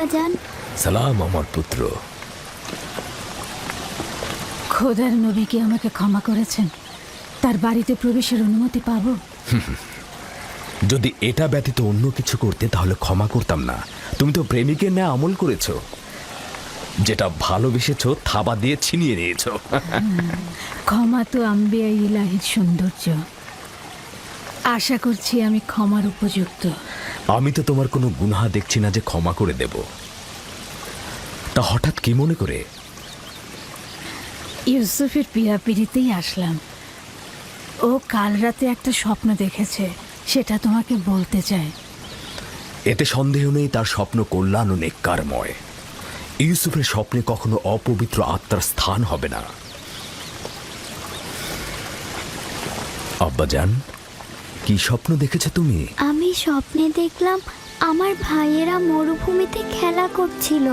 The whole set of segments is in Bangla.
আব্বাজান। সালাম আমার পুত্র। খোদার নবী কি আমাকে ক্ষমা করেছেন? তার বাড়িতে প্রবেশের অনুমতি পাবো? যদি এটা ব্যতীত অন্য কিছু করতে তাহলে ক্ষমা করতাম না। তুমি তো প্রেমিকের ন্যায় আমল করেছ, যেটা ভালোবেসেছ থাবা দিয়ে ছিনিয়ে নিয়েছ। ক্ষমা তো আম্বিয়া ইলাহির সৌন্দর্য। আশা করছি আমি ক্ষমার উপযুক্ত। আমি তো তোমার কোনো গুনাহ দেখছি না যে ক্ষমা করে দেব। তা হঠাৎ কি মনে করে? ইউসুফের পিড়াপিড়িতেই আসলাম। ও কাল রাতে একটা স্বপ্ন দেখেছে, সেটা তোমাকে বলতে চাই। এতে সন্দেহ নেই তার স্বপ্ন কল্যাণ ও নেককারময়। ইউসুফের স্বপ্নে কখনো অপবিত্র আত্মার স্থান হবে না। আব্বাজান, কি স্বপ্ন দেখেছো তুমি? আমি স্বপ্নে দেখলাম আমার ভাইয়েরা মরুভূমিতে খেলা করছিল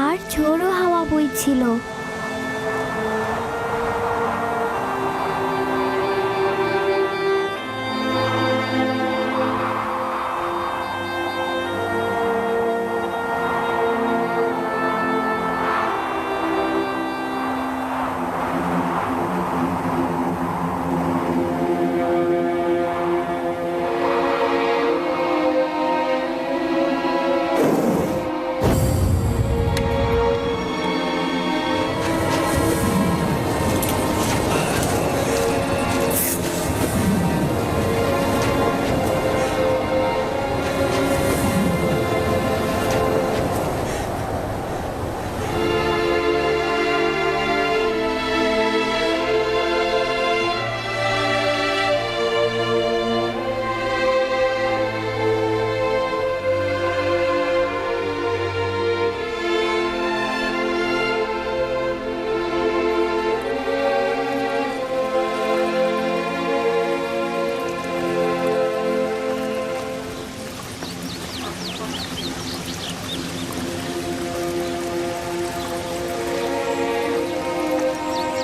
আর ঝোড়ো হাওয়া বইছিল।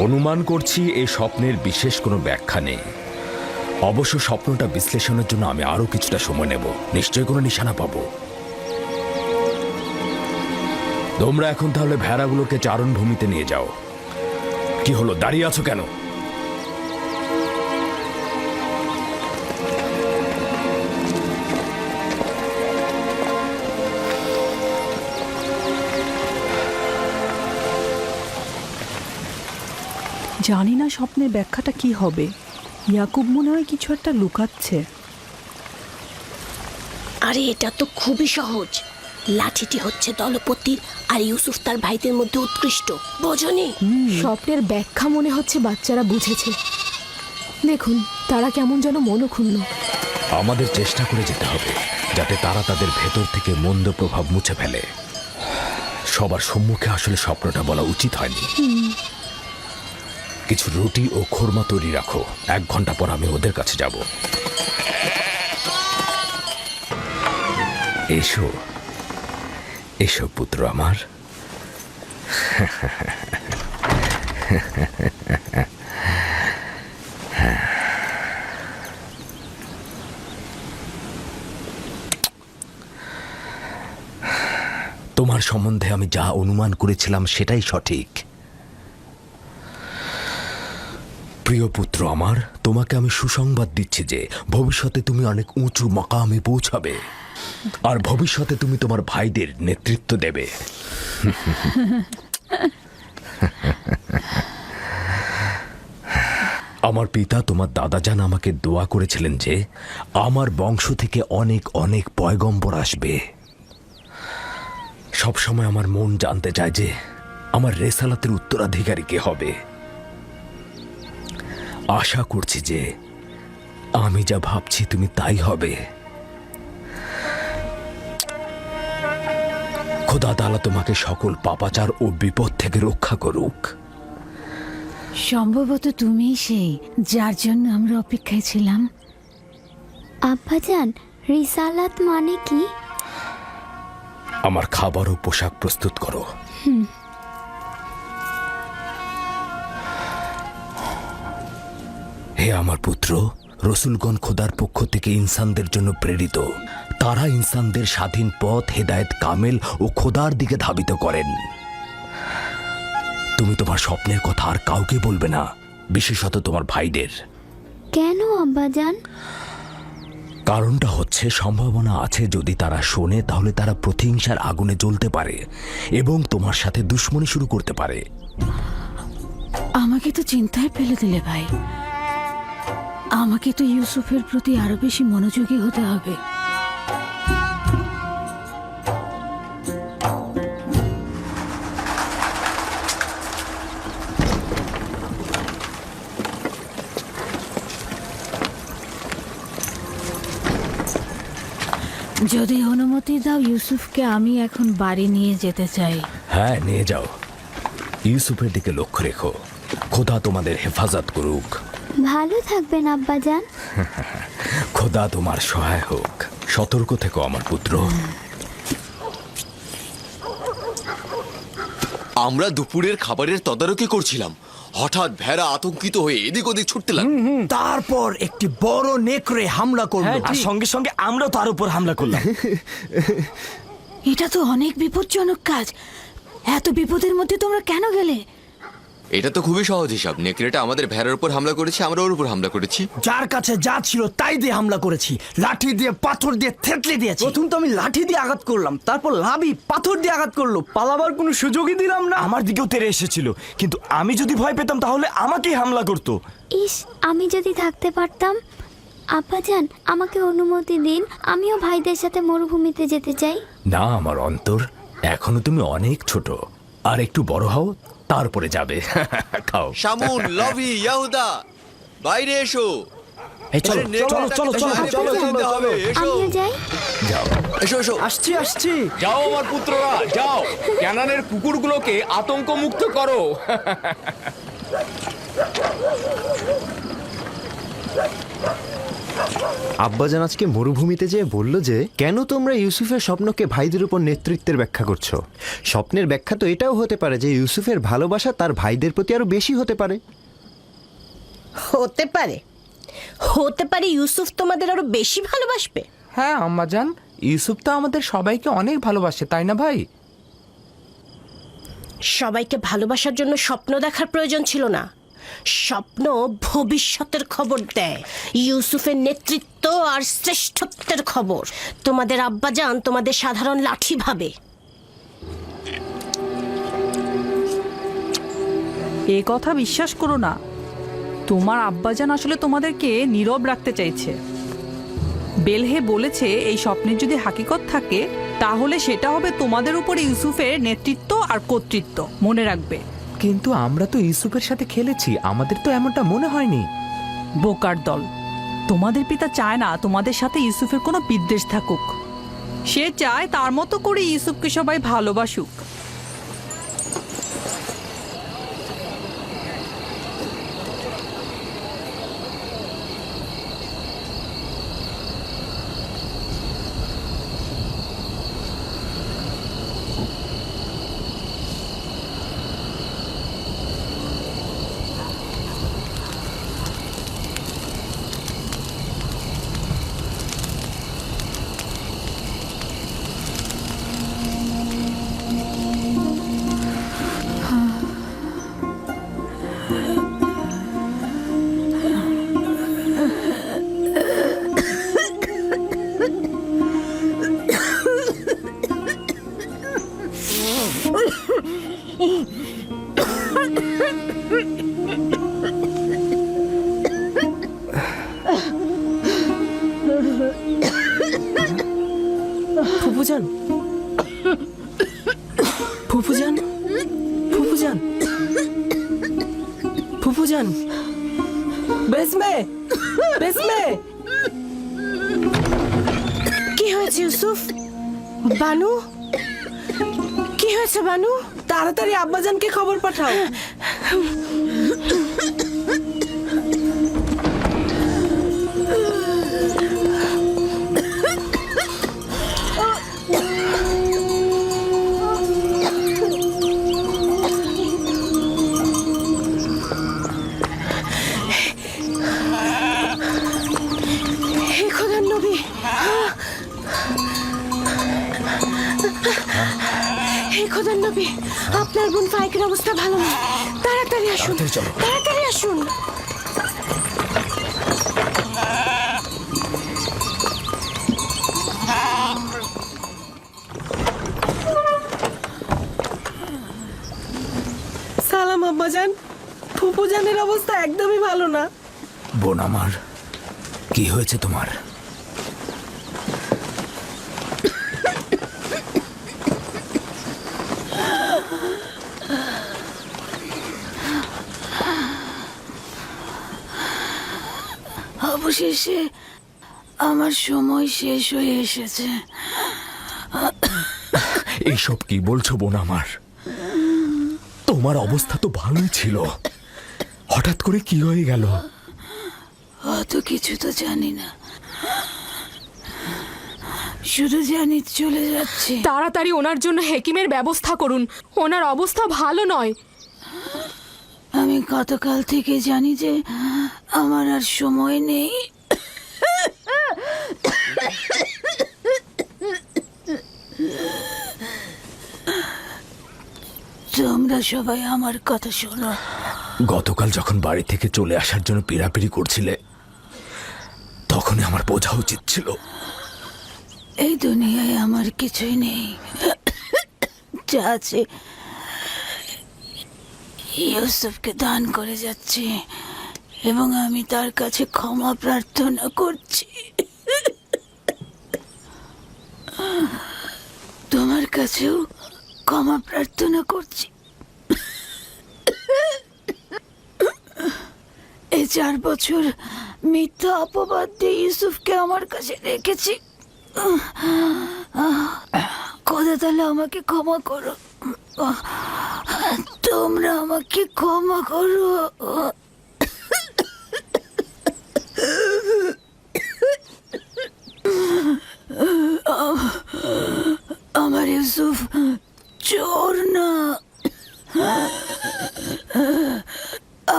অনুমান করছি এই স্বপ্নের বিশেষ কোনো ব্যাখ্যা নেই। অবশ্য স্বপ্নটা বিশ্লেষণের জন্য আমি আরো কিছুটা সময় নেব। নিশ্চয়ই কোনো নিশানা পাবো। তোমরা এখন তাহলে ভেড়াগুলোকে চারণভূমিতে নিয়ে যাও। কি হলো, দাঁড়িয়ে আছো কেন? জানি না স্বপ্নের ব্যাখ্যাটা কি হবে। ইয়াকুব মনে হয় কিছু একটা লুকাচ্ছে। আরে এটা তো খুবই সহজ। লাঠিটি হচ্ছে দলপতির আর ইউসুফ তার ভাইদের মধ্যে উৎকৃষ্ট, বোঝনি? স্বপ্নের ব্যাখ্যা মনে হচ্ছে বাচ্চারা বুঝেছে। দেখুন তারা কেমন যেন মনক্ষুণ্ণ। আমাদের চেষ্টা করে যেতে হবে যাতে তারা তাদের ভেতর থেকে মন্দ প্রভাব মুছে ফেলে। সবার সম্মুখে আসলে স্বপ্নটা বলা উচিত হয়নি। কিছু রুটি ও খোরমা তৈরি রাখো, 1 ঘন্টা পর আমি ওদের কাছে যাব। এসো এসো পুত্র আমার। তোমার সম্বন্ধে আমি যা অনুমান করেছিলাম সেটাই সঠিক। প্রিয় পুত্র আমার, তোমাকে আমি সুসংবাদ দিচ্ছি যে ভবিষ্যতে তুমি অনেক উঁচু মাকামে পৌঁছাবে, আর ভবিষ্যতে তুমি তোমার ভাইদের নেতৃত্ব দেবে। আমার পিতা তোমার দাদাজান আমাকে দোয়া করেছিলেন যে আমার বংশ থেকে অনেক অনেক পয়গম্বর আসবে। সবসময় আমার মন জানতে চায় যে আমার রেসালাতের উত্তরাধিকারী কে হবে। আশা করছি যে আমি যা ভাবছি তুমি তাই হবে। খোদা তাআলা তোমাকে সকল পাপাচার ও বিপদ থেকে রক্ষা করুক। সম্ভবত তুমিই সেই যার জন্য আমরা অপেক্ষায় ছিলাম। আব্বাজান, রিসালাত মানে কি? আমার খাবার ও পোশাক প্রস্তুত করো। হে আমার পুত্র, রসুলগণ খোদার পক্ষ থেকে ইনসানদের জন্য প্রেরিত। তারা ইনসানদের স্বাধীন পথ, হেদায়েত কামেল ও খোদার দিকে ধাবিত করেন। তুমি তোমার স্বপ্নের কথা আর কাউকে বলবে না, বিশেষত তোমার ভাইদের। কেন আব্বাজান? কারণটা হচ্ছে, সম্ভাবনা আছে যদি তারা শোনে তাহলে তারা প্রতিহিংসার আগুনে জ্বলতে পারে এবং তোমার সাথে দুশ্মনী শুরু করতে পারে। আমাকে তো চিন্তায় ফেলে দিলে ভাই। আমাকে তো ইউসুফের প্রতি আরো বেশি মনোযোগী হতে হবে। যদি অনুমতি দাও ইউসুফকে আমি এখন বাড়ি নিয়ে যেতে চাই। হ্যাঁ, নিয়ে যাও। ইউসুফের দিকে লক্ষ্য রেখো। খোদা তোমাদের হেফাজত করুক। ভালো থাকবেন আব্বাজান। খোদা তোমার সহায় হোক। সতর্ক থেকো আমার পুত্র। আমরা দুপুরের খাবারের তদারকি করছিলাম, হঠাৎ ভেড়া আতঙ্কিত হয়ে এদিক ওদিক ছুটতে লাগলো। তারপর একটি বড় নেকড়ে হামলা করলো, আর সঙ্গে সঙ্গে আমরা তার উপর হামলা করলাম। এটা তো অনেক বিপজ্জনক কাজ। এত বিপদের মধ্যে তোমরা কেন গেলে? এটা তো খুবই সহজ হিসাব। নেকড়েটা আমাদের ভেড়ার উপর হামলা করেছে, আমরা ওর উপর হামলা করেছি। যার কাছে যা ছিল তাই দিয়ে হামলা করেছি, লাঠি দিয়ে, পাথর দিয়ে থেতলে দিয়েছি। প্রথম তো আমি লাঠি দিয়ে আঘাত করলাম, তারপর লাভি পাথর দিয়ে আঘাত করলো। পালাবার কোনো সুযোগই দিলাম না। আমার দিকেও তেড়ে এসেছিল, কিন্তু আমি যদি ভয় পেতাম তাহলে আমাকেই হামলা করতো। ইস, আমি যদি থাকতে পারতাম। আব্বাজান, আমাকে অনুমতি দিন, আমিও ভাইদের সাথে মরুভূমিতে যেতে চাই। না আমার অন্তর, এখনো তুমি অনেক ছোট। আর একটু বড় হও, তারপরে যাবে। খাও। শামুন, লভি, ইয়াহুদা, বাইরে এসো। এই চলো আরে, নেকড়েটাকে চলো চলো চলো বাইরে চলো বের করতে হবে। এসো আমিও যাই। যাও। এসো এসো। আসছি আসছি। যাও আমার পুত্ররা, যাও। ক্যানানের কুকুরগুলোকে আতঙ্ক মুক্ত করো। আব্বাজান আজকে মরুভূমিতে যেয়ে বলল যে, কেন তোমরা ইউসুফের স্বপ্নকে ভাইদের উপর নেতৃত্বের ব্যাখ্যা করছো? স্বপ্নের ব্যাখ্যা তো এটাও হতে পারে যে ইউসুফের ভালোবাসা তার ভাইদের প্রতি আরো বেশি হতে পারে। হতে পারে, হতে পারে ইউসুফ তোমাদের আরো বেশি ভালোবাসবে। হ্যাঁ আম্মাজান, ইউসুফ তো আমাদের সবাইকে অনেক ভালোবাসে, তাই না ভাই? সবাইকে ভালোবাসার জন্য স্বপ্ন দেখার প্রয়োজন ছিল না। স্বপ্ন ভবিষ্যতের খবর দেয়, ইউসুফের নেতৃত্ব আর শ্রেষ্ঠত্বের খবর। তোমাদের আব্বাজান তোমাদের সাধারণ লাঠি ভাবে। এ কথা বিশ্বাস করো না। তোমার আব্বাজান আসলে তোমাদেরকে নীরব রাখতে চাইছে। বেলহে বলেছে এই স্বপ্নের যদি হাকিকত থাকে তাহলে সেটা হবে তোমাদের উপরে ইউসুফের নেতৃত্ব আর কর্তৃত্ব। মনে রাখবে। কিন্তু আমরা তো ইউসুফের সাথে খেলেছি, আমাদের তো এমনটা মনে হয়নি। বোকার দল, তোমাদের পিতা চায় না তোমাদের সাথে ইউসুফের কোনো বিদ্বেষ থাকুক। সে চায় তার মতো করে ইউসুফকে সবাই ভালোবাসুক। ফুফুজান, ফুফুজান, ফুফুজান, ফুফুজান, বেসমে, বেসমে। কি হয়েছে ইউসুফ? বানু, কি হয়েছে বানু? তাড়াতাড়ি আব্বাজানকে খবর পাঠাও। হে খোদার নবী, খোদার নবী, আপনার বোন ফাইকের অবস্থা ভালো না। তাড়াতাড়ি আসুন, তাড়াতাড়ি চলো। তাড়াতাড়ি আসুন। সালাম আব্বাজান, ফুপুজানের অবস্থা একদমই ভালো না। বোন আমার, কি হয়েছে তোমার? অবশেষে আমার সময় শেষ হয়ে এসেছে। এইসব কি বলছো বোন আমার? তোমার অবস্থা তো ভালোই ছিল, হঠাৎ করে কি হয়ে গেল? অত কিছু তো জানি না, শুধু জানি চলে যাচ্ছে। তাড়াতাড়ি ওনার জন্য হেকিমের ব্যবস্থা করুন, ওনার অবস্থা ভালো নয়। আমি গতকাল থেকে জানি যে আমার আর সময় নেই। তোমরা সবাই আমার কথা শোনো। গতকাল যখন বাড়ি থেকে চলে আসার জন্য পিড়াপিড়ি করছিলে, তখনই আমার বোঝা উচিত ছিল। এই দুনিয়ায় আমার কিছুই নেই, যা আছে ইউসুফকে দান করে যাচ্ছি এবং আমি তার কাছে ক্ষমা প্রার্থনা করছি। তোমার কাছেও ক্ষমা প্রার্থনা করছি। এই 4 বছর মিথ্যা অপবাদ দিয়ে ইউসুফকে আমার কাছে রেখেছি। খোদা তাহলে আমাকে ক্ষমা করো, তোমরা আমাকে ক্ষমা করো। আমার ইউসুফ চোর না,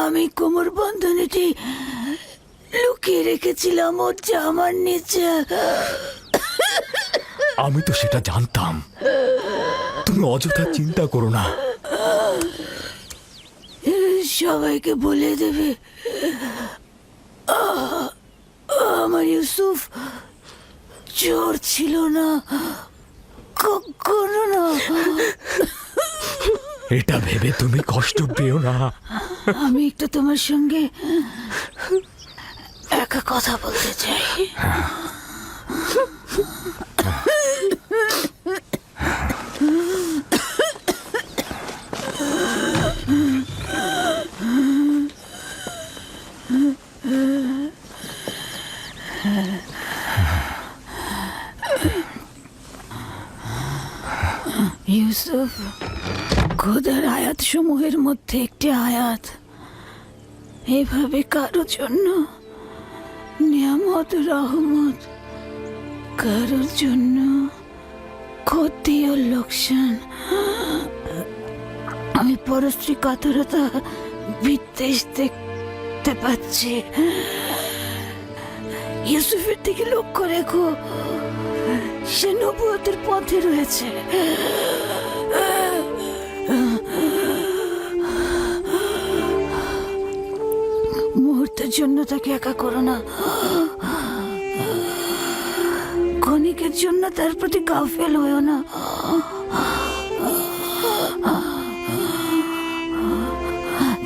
আমি কোমর বন্ধনীটি লুকিয়ে রেখেছিলাম ওর জামার নিচে। আমি তো সেটা জানতাম, তুমি অযথা চিন্তা করো না। সবাইকে বলে দেবে আমার ইউসুফ চোর ছিল না, কখনো না। এটা ভেবে তুমি কষ্ট পেও না। আমি একটু তোমার সঙ্গে একা কথা বলতে চাই। ইউসুফ, খোদার আয়াত সমূহের মধ্যে একটি আয়াত এভাবে কারো জন্য নিয়ামত রহমত, কারোর জন্য ক্ষতি ও লোকসান। আমি পরশ্রী কাতরতা বিদ্বেষ দেখতে পাচ্ছি। ইউসুফের দিকে লক্ষ্য রেখো, সে নবুয়তের পথে রয়েছে। মুহূর্তের জন্য তাকে একা করো না, ক্ষণিকের জন্য তার প্রতি গাফেল হয়েও না।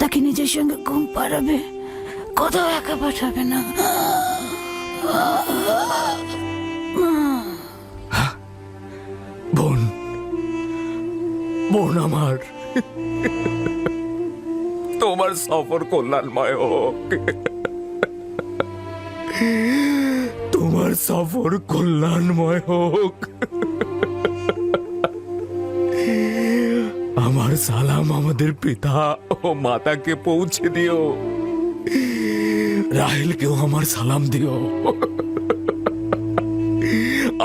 তাকে নিজের সঙ্গে ঘুম পাড়াবে, কোথাও একা পাঠাবে না। বোন, বোন আমার, তোমার সফর কল্যাণময় হোক, তোমার সফর কল্যাণময় হোক। আমার সালাম আমাদের পিতা ও মাতাকে পৌঁছে দিও, রাহেলকেও আমার সালাম দিও,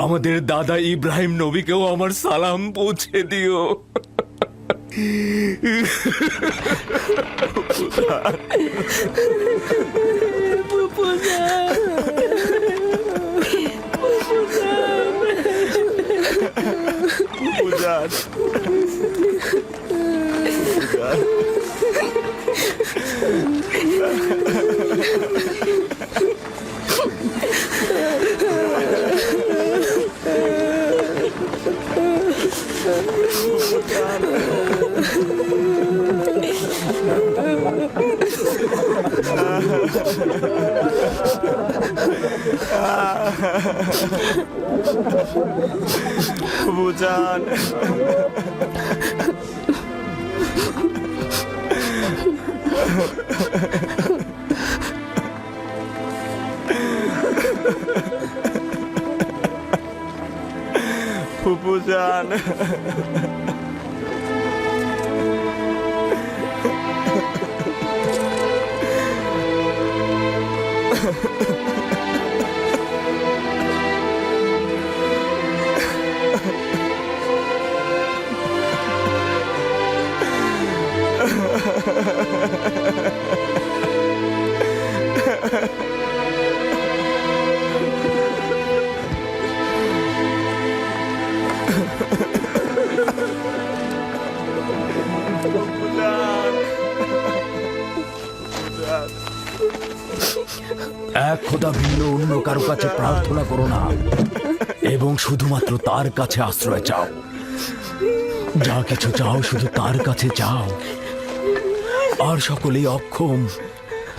আমাদের দাদা ইব্রাহিম নবীকেও আমার সালাম পৌঁছে দিও। বুঝান বুঝান এক খোদা ভিন্ন অন্য কারো কাছে প্রার্থনা করো না এবং শুধুমাত্র তার কাছে আশ্রয় চাও। যা কিছু চাও শুধু তার কাছে চাও। আর সকলেই অক্ষম,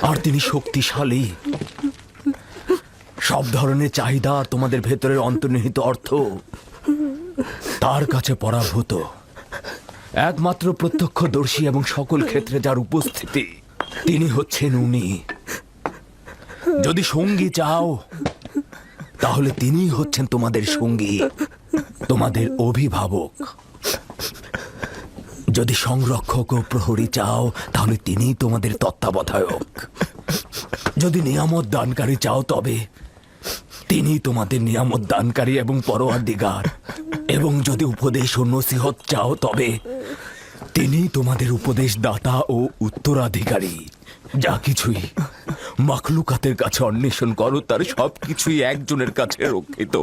আর তিনি শক্তিশালী। সব ধরনের চাহিদা আর তোমাদের ভেতরের অন্তর্নিহিত অর্থ তার কাছে পরাভূত। একমাত্র প্রত্যক্ষদর্শী এবং সকল ক্ষেত্রে যার উপস্থিতি, তিনি হচ্ছেন উনি। যদি সঙ্গী চাও তাহলে তিনিই হচ্ছেন তোমাদের সঙ্গী, তোমাদের অভিভাবক। যদি সংরক্ষক ও প্রহরী চাও তাহলে তিনিই তোমাদের তত্ত্বাবধায়ক। যদি নিয়ামত দানকারী চাও তবে তিনি তোমাদের নিয়ামত দানকারী এবং পরওয়ারদিগার। এবং যদি উপদেশ ও নসিহত চাও তবে তিনি তোমাদের উপদেশ দাতা ও উত্তরাধিকারী। যা কিছুই মাখলুকাতের কাছে অন্বেষণ করো তার সবকিছুই একজনের কাছে রক্ষিত।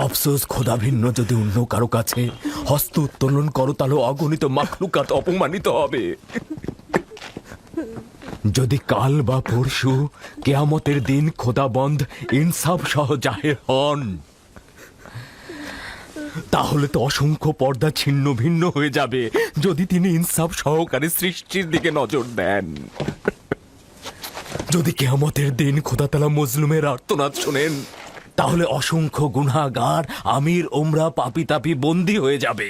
আফসোস, খোদা ভিন্ন যদি অন্য কারো কাছে হস্ত উত্তোলন করো তাহলে অগণিত মাখলুকাত অপমানিত হবে। যদি কাল বা পরশু কেয়ামতের দিন খোদাবন্ধ ইনসাফ সহ জাহের হন তাহলে তো অসংখ্য পর্দা ছিন্ন ভিন্ন হয়ে যাবে যদি তিনি ইনসাফ সহকারে সৃষ্টির দিকে নজর দেন। যদি কেয়ামতের দিন খোদা তাআলা মজলুমের আর্তনাদ শোনেন তাহলে অসংখ্য গুনাহগার আমির ওমরা পাপি তাপি বন্দী হয়ে যাবে।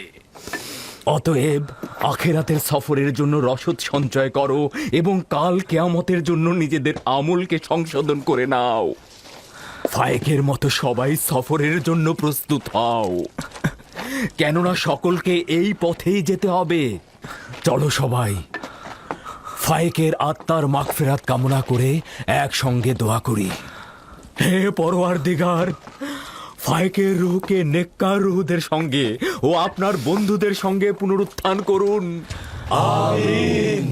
অতএব আখেরাতের সফরের জন্য রসদ সঞ্চয় করো এবং কাল কেয়ামতের জন্য নিজেদের আমলকে সংশোধন করে নাও। ফায়েকের মতো সবাই সফরের জন্য প্রস্তুত হও, কেননা সকলকে এই পথেই যেতে হবে। চলো সবাই ফায়েকের আত্মার মাগফিরাত কামনা করে একসঙ্গে দোয়া করি। হে পরওয়ারদিগার, ফায়েকের রূহকে নেককার রূহদের সঙ্গে ও আপনার বন্ধুদের সঙ্গে পুনরুত্থান করুন। আমিন।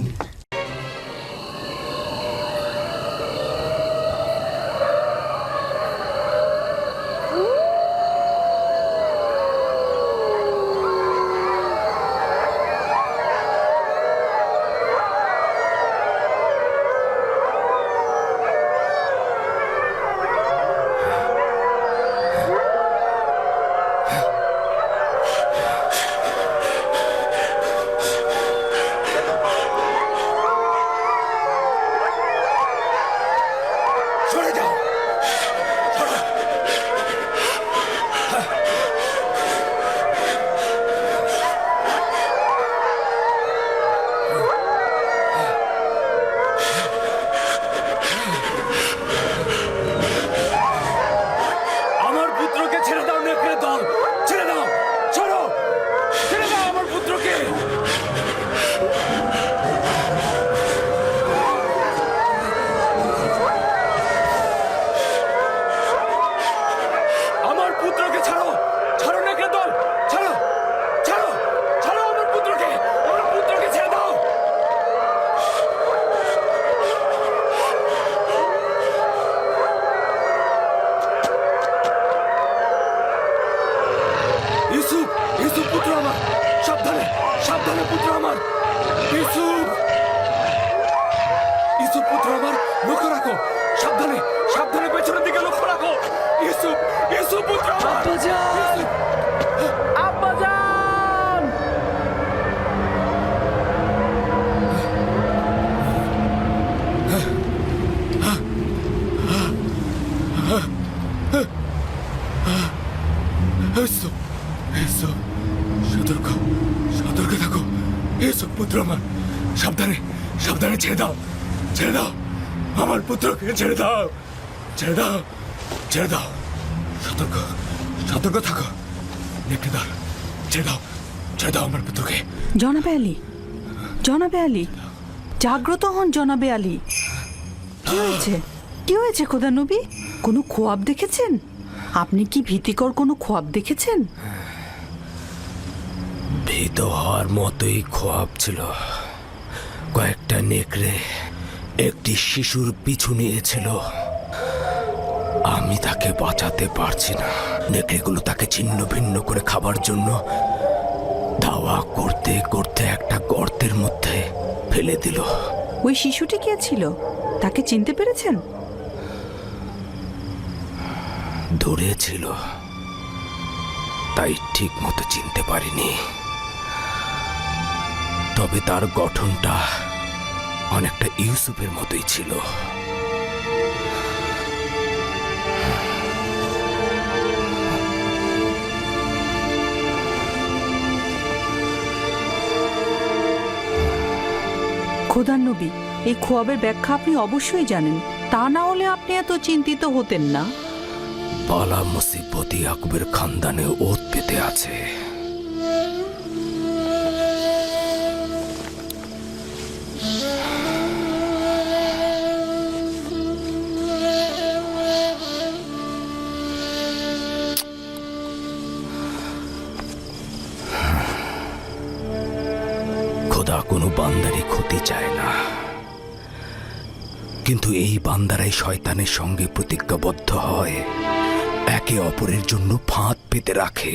সাবধানে সাবধানে ছেড়ে দাও, ছেড়ে দাও আমার পুত্রকে, ছেড়ে দাও, ছেড়ে দাও, ছেড়ে দাও। সতর্ক সতর্ক থাকো নেকড়েদার, ছেড়ে দাও, ছেড়ে দাও আমার পুত্রকে। জনাবে আলী, জনাবে আলী, জাগ্রত হন জনাবে আলী। কি হয়েছে, কি হয়েছে খোদা নবী? কোনো খোয়াব দেখেছেন? আপনি কি ভীতিকর কোনো খোয়াব দেখেছেন? ভীত হওয়ার মতোই খোয়াব ছিল। কয়েকটা নেকড়ে একটি শিশুর পিছু নিয়েছিল। আমি তাকে বাঁচাতে পারছি না। নেকড়েগুলো তাকে ছিন্ন ভিন্ন করে খাবার জন্য ধাওয়া করতে করতে একটা গর্তের মধ্যে ফেলে দিল। ওই শিশুটি কে ছিল, তাকে চিনতে পেরেছেন? দূরে ছিল, তাই ঠিক মতো চিনতে পারিনি। তবে তার গঠনটা অনেকটা ইউসুফের মতোই ছিল। খোদার নবী, এই খোয়াবের ব্যাখ্যা আপনি অবশ্যই জানেন, তা না হলে আপনি এত চিন্তিত হতেন না। বালা মুসিবত ইয়াকুবের খানদানে ওত পেতে আছে। খোদা কোনো বান্দারই ক্ষতি চায় না, কিন্তু এই বান্দারাই শয়তানের সঙ্গে প্রতিজ্ঞাবদ্ধ হয়, একে অপরের জন্য ফাঁদ পেতে রাখে।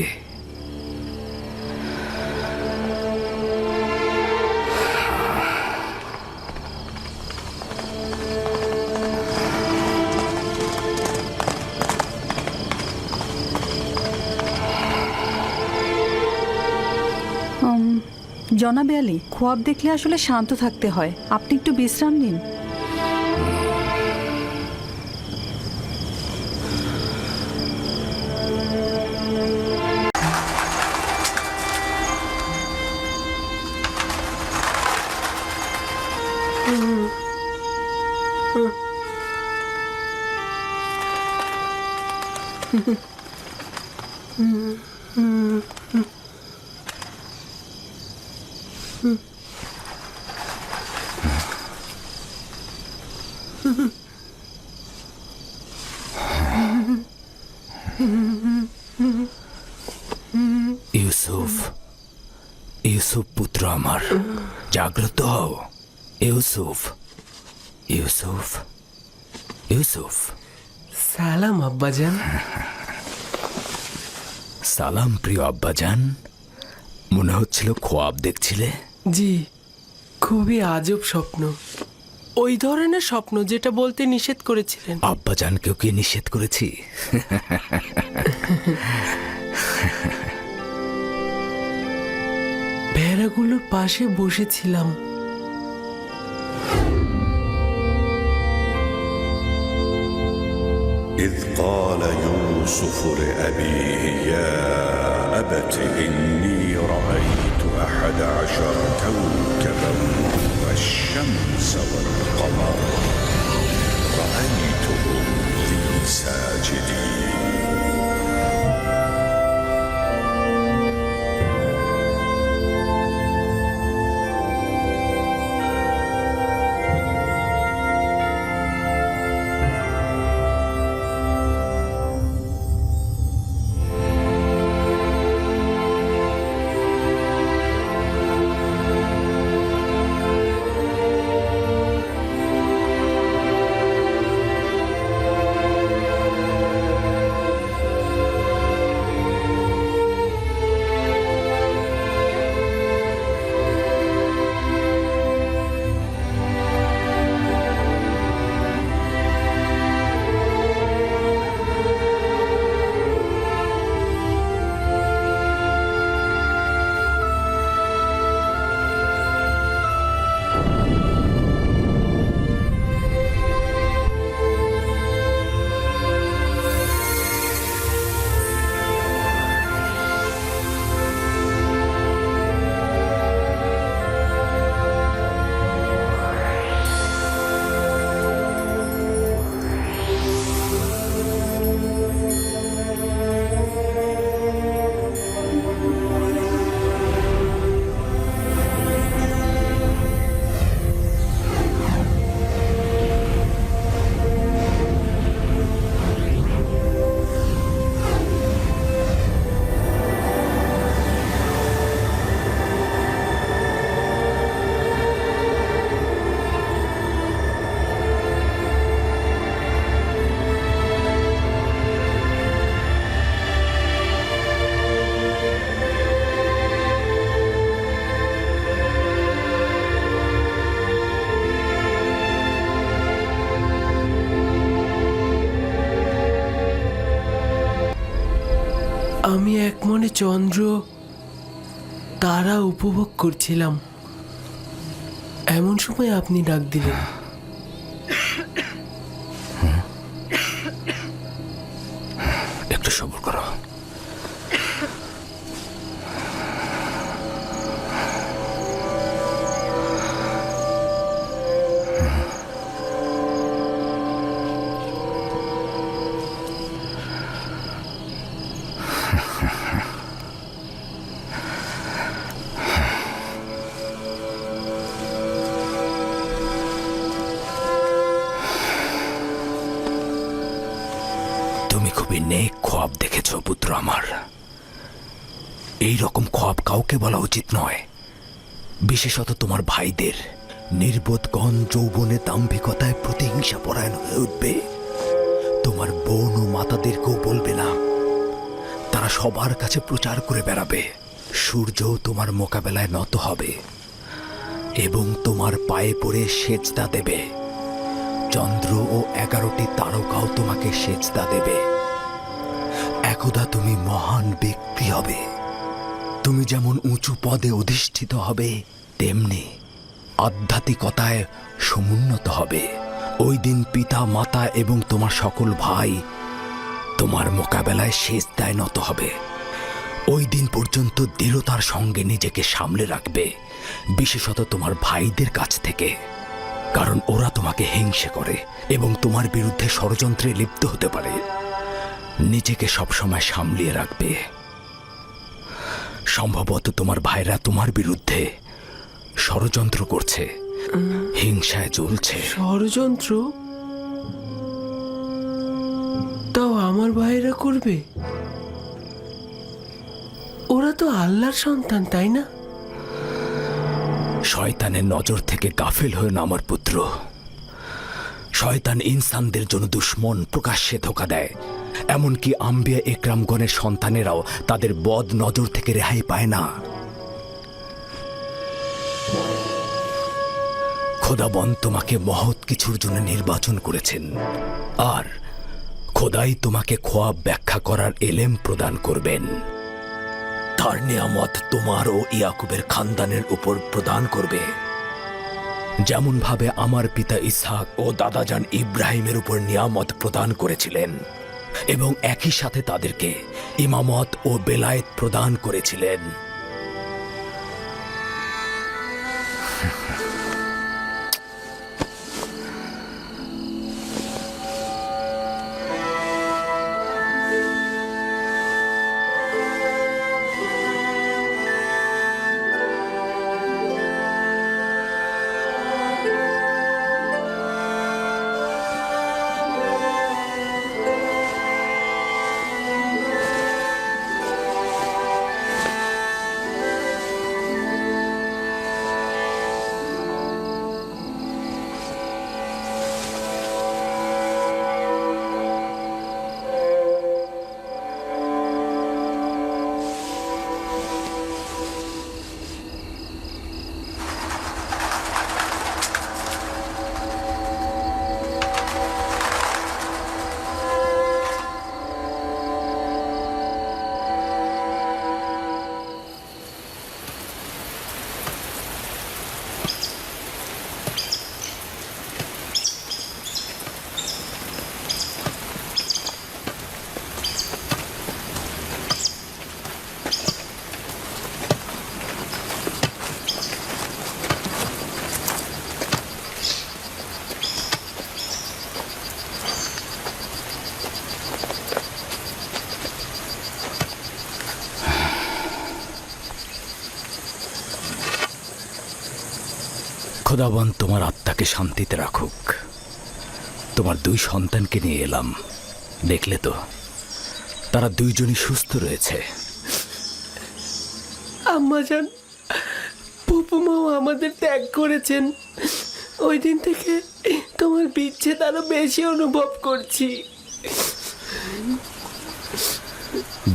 জনাবে আলী, খোয়াব দেখলে আসলে শান্ত থাকতে হয়, আপনি একটু বিশ্রাম নিন। ইউসুফ, ইউসুফ পুত্র আমার, জাগ্রত হও। ইউসুফ, ইউসুফ, ইউসুফ। সালাম আব্বাজান। সালাম প্রিয় আব্বাজান। মনে হচ্ছিল খোয়াব দেখছিলে। জি, খুবই আজব স্বপ্ন, ওই ধরনের স্বপ্ন যেটা বলতে নিষেধ করেছিলেন। আব্বাজানকেও কি নিষেধ করেছি? ভেড়াগুলোর পাশে বসেছিলাম। إذ قال يوسف لأبيه يا أبت إني رأيت 11 كوكبا والشمس والقمر رأيتهم لي ساجدين. আমি এক মনে চন্দ্র তারা উপভোগ করছিলাম, এমন সময় আপনি ডাক দিলেন। একটু সবর করো। তুমি খুবই নেক খোয়াব দেখেছ পুত্র আমার। এই রকম খোয়াব কাউকে বলা উচিত নয়, বিশেষত তোমার ভাইদের। নির্বোধগণ যৌবনে দাম্ভিকতায় প্রতিহিংসা পরায়ণ হয়ে উঠবে। তোমার বোন ও মাতাদেরকেও বলবে না, তারা সবার কাছে প্রচার করে বেড়াবে। সূর্যও তোমার মোকাবেলায় নত হবে এবং তোমার পায়ে পড়ে সেজদা দেবে। চন্দ্র ও 11টি তারকাও তোমাকে সেজদা দেবে। একদা তুমি মহান ব্যক্তি হবে। তুমি যেমন উঁচু পদে অধিষ্ঠিত হবে, তেমনি আধ্যাত্মিকতায় সমুন্নত হবে। ওই দিন পিতা মাতা এবং তোমার সকল ভাই তোমার মোকাবেলায় সেজদায় নত হবে। ওই দিন পর্যন্ত দৃঢ়তার সঙ্গে নিজেকে সামলে রাখবে, বিশেষত তোমার ভাইদের কাছ থেকে, কারণ ওরা তোমাকে হিংসে করে এবং তোমার বিরুদ্ধে ষড়যন্ত্রে লিপ্ত হতে পারে। নিজেকে সবসময় সামলিয়ে রাখবে। সম্ভবত তোমার ভাইরা তোমার বিরুদ্ধে ষড়যন্ত্র করছে, হিংসায় জ্বলছে। ষড়যন্ত্র? তাও আমার ভাইরা করবে? ওরা তো আল্লাহর সন্তান, তাই না? শয়তানের নজর থেকে গাফিল হয়ে না আমার পুত্র। শয়তান ইনসানদের জন্য দুশ্মন, প্রকাশ্যে ধোঁকা দেয়। এমনকি আম্বিয়া একরামগণের সন্তানেরাও তাদের বদ নজর থেকে রেহাই পায় না। খোদাবন তোমাকে মহৎ কিছুর জন্য নির্বাচন করেছেন, আর খোদাই তোমাকে খোয়াব ব্যাখ্যা করার এলেম প্রদান করবেন। তার নিয়ামত তোমার ও ইয়াকুবের খানদানের উপর প্রদান করবে, যেমন ভাবে আমার পিতা ইসহাক ও দাদাজান ইব্রাহিমের উপর নিয়ামত প্রদান করেছিলেন এবং একই সাথে তাদেরকে ইমামত ও বেলায়েত প্রদান করেছিলেন। খোদাবন তোমার আত্মাকে শান্তিতে রাখুক। তোমার 2 সন্তানকে নিয়ে এলাম, দেখলে তো তারা দুইজনই সুস্থ রয়েছে। আম্মাজান, ফুপুমাও আমাদের ত্যাগ করেছেন। ওই দিন থেকে তোমার বিচ্ছেদ আরো বেশি অনুভব করছি।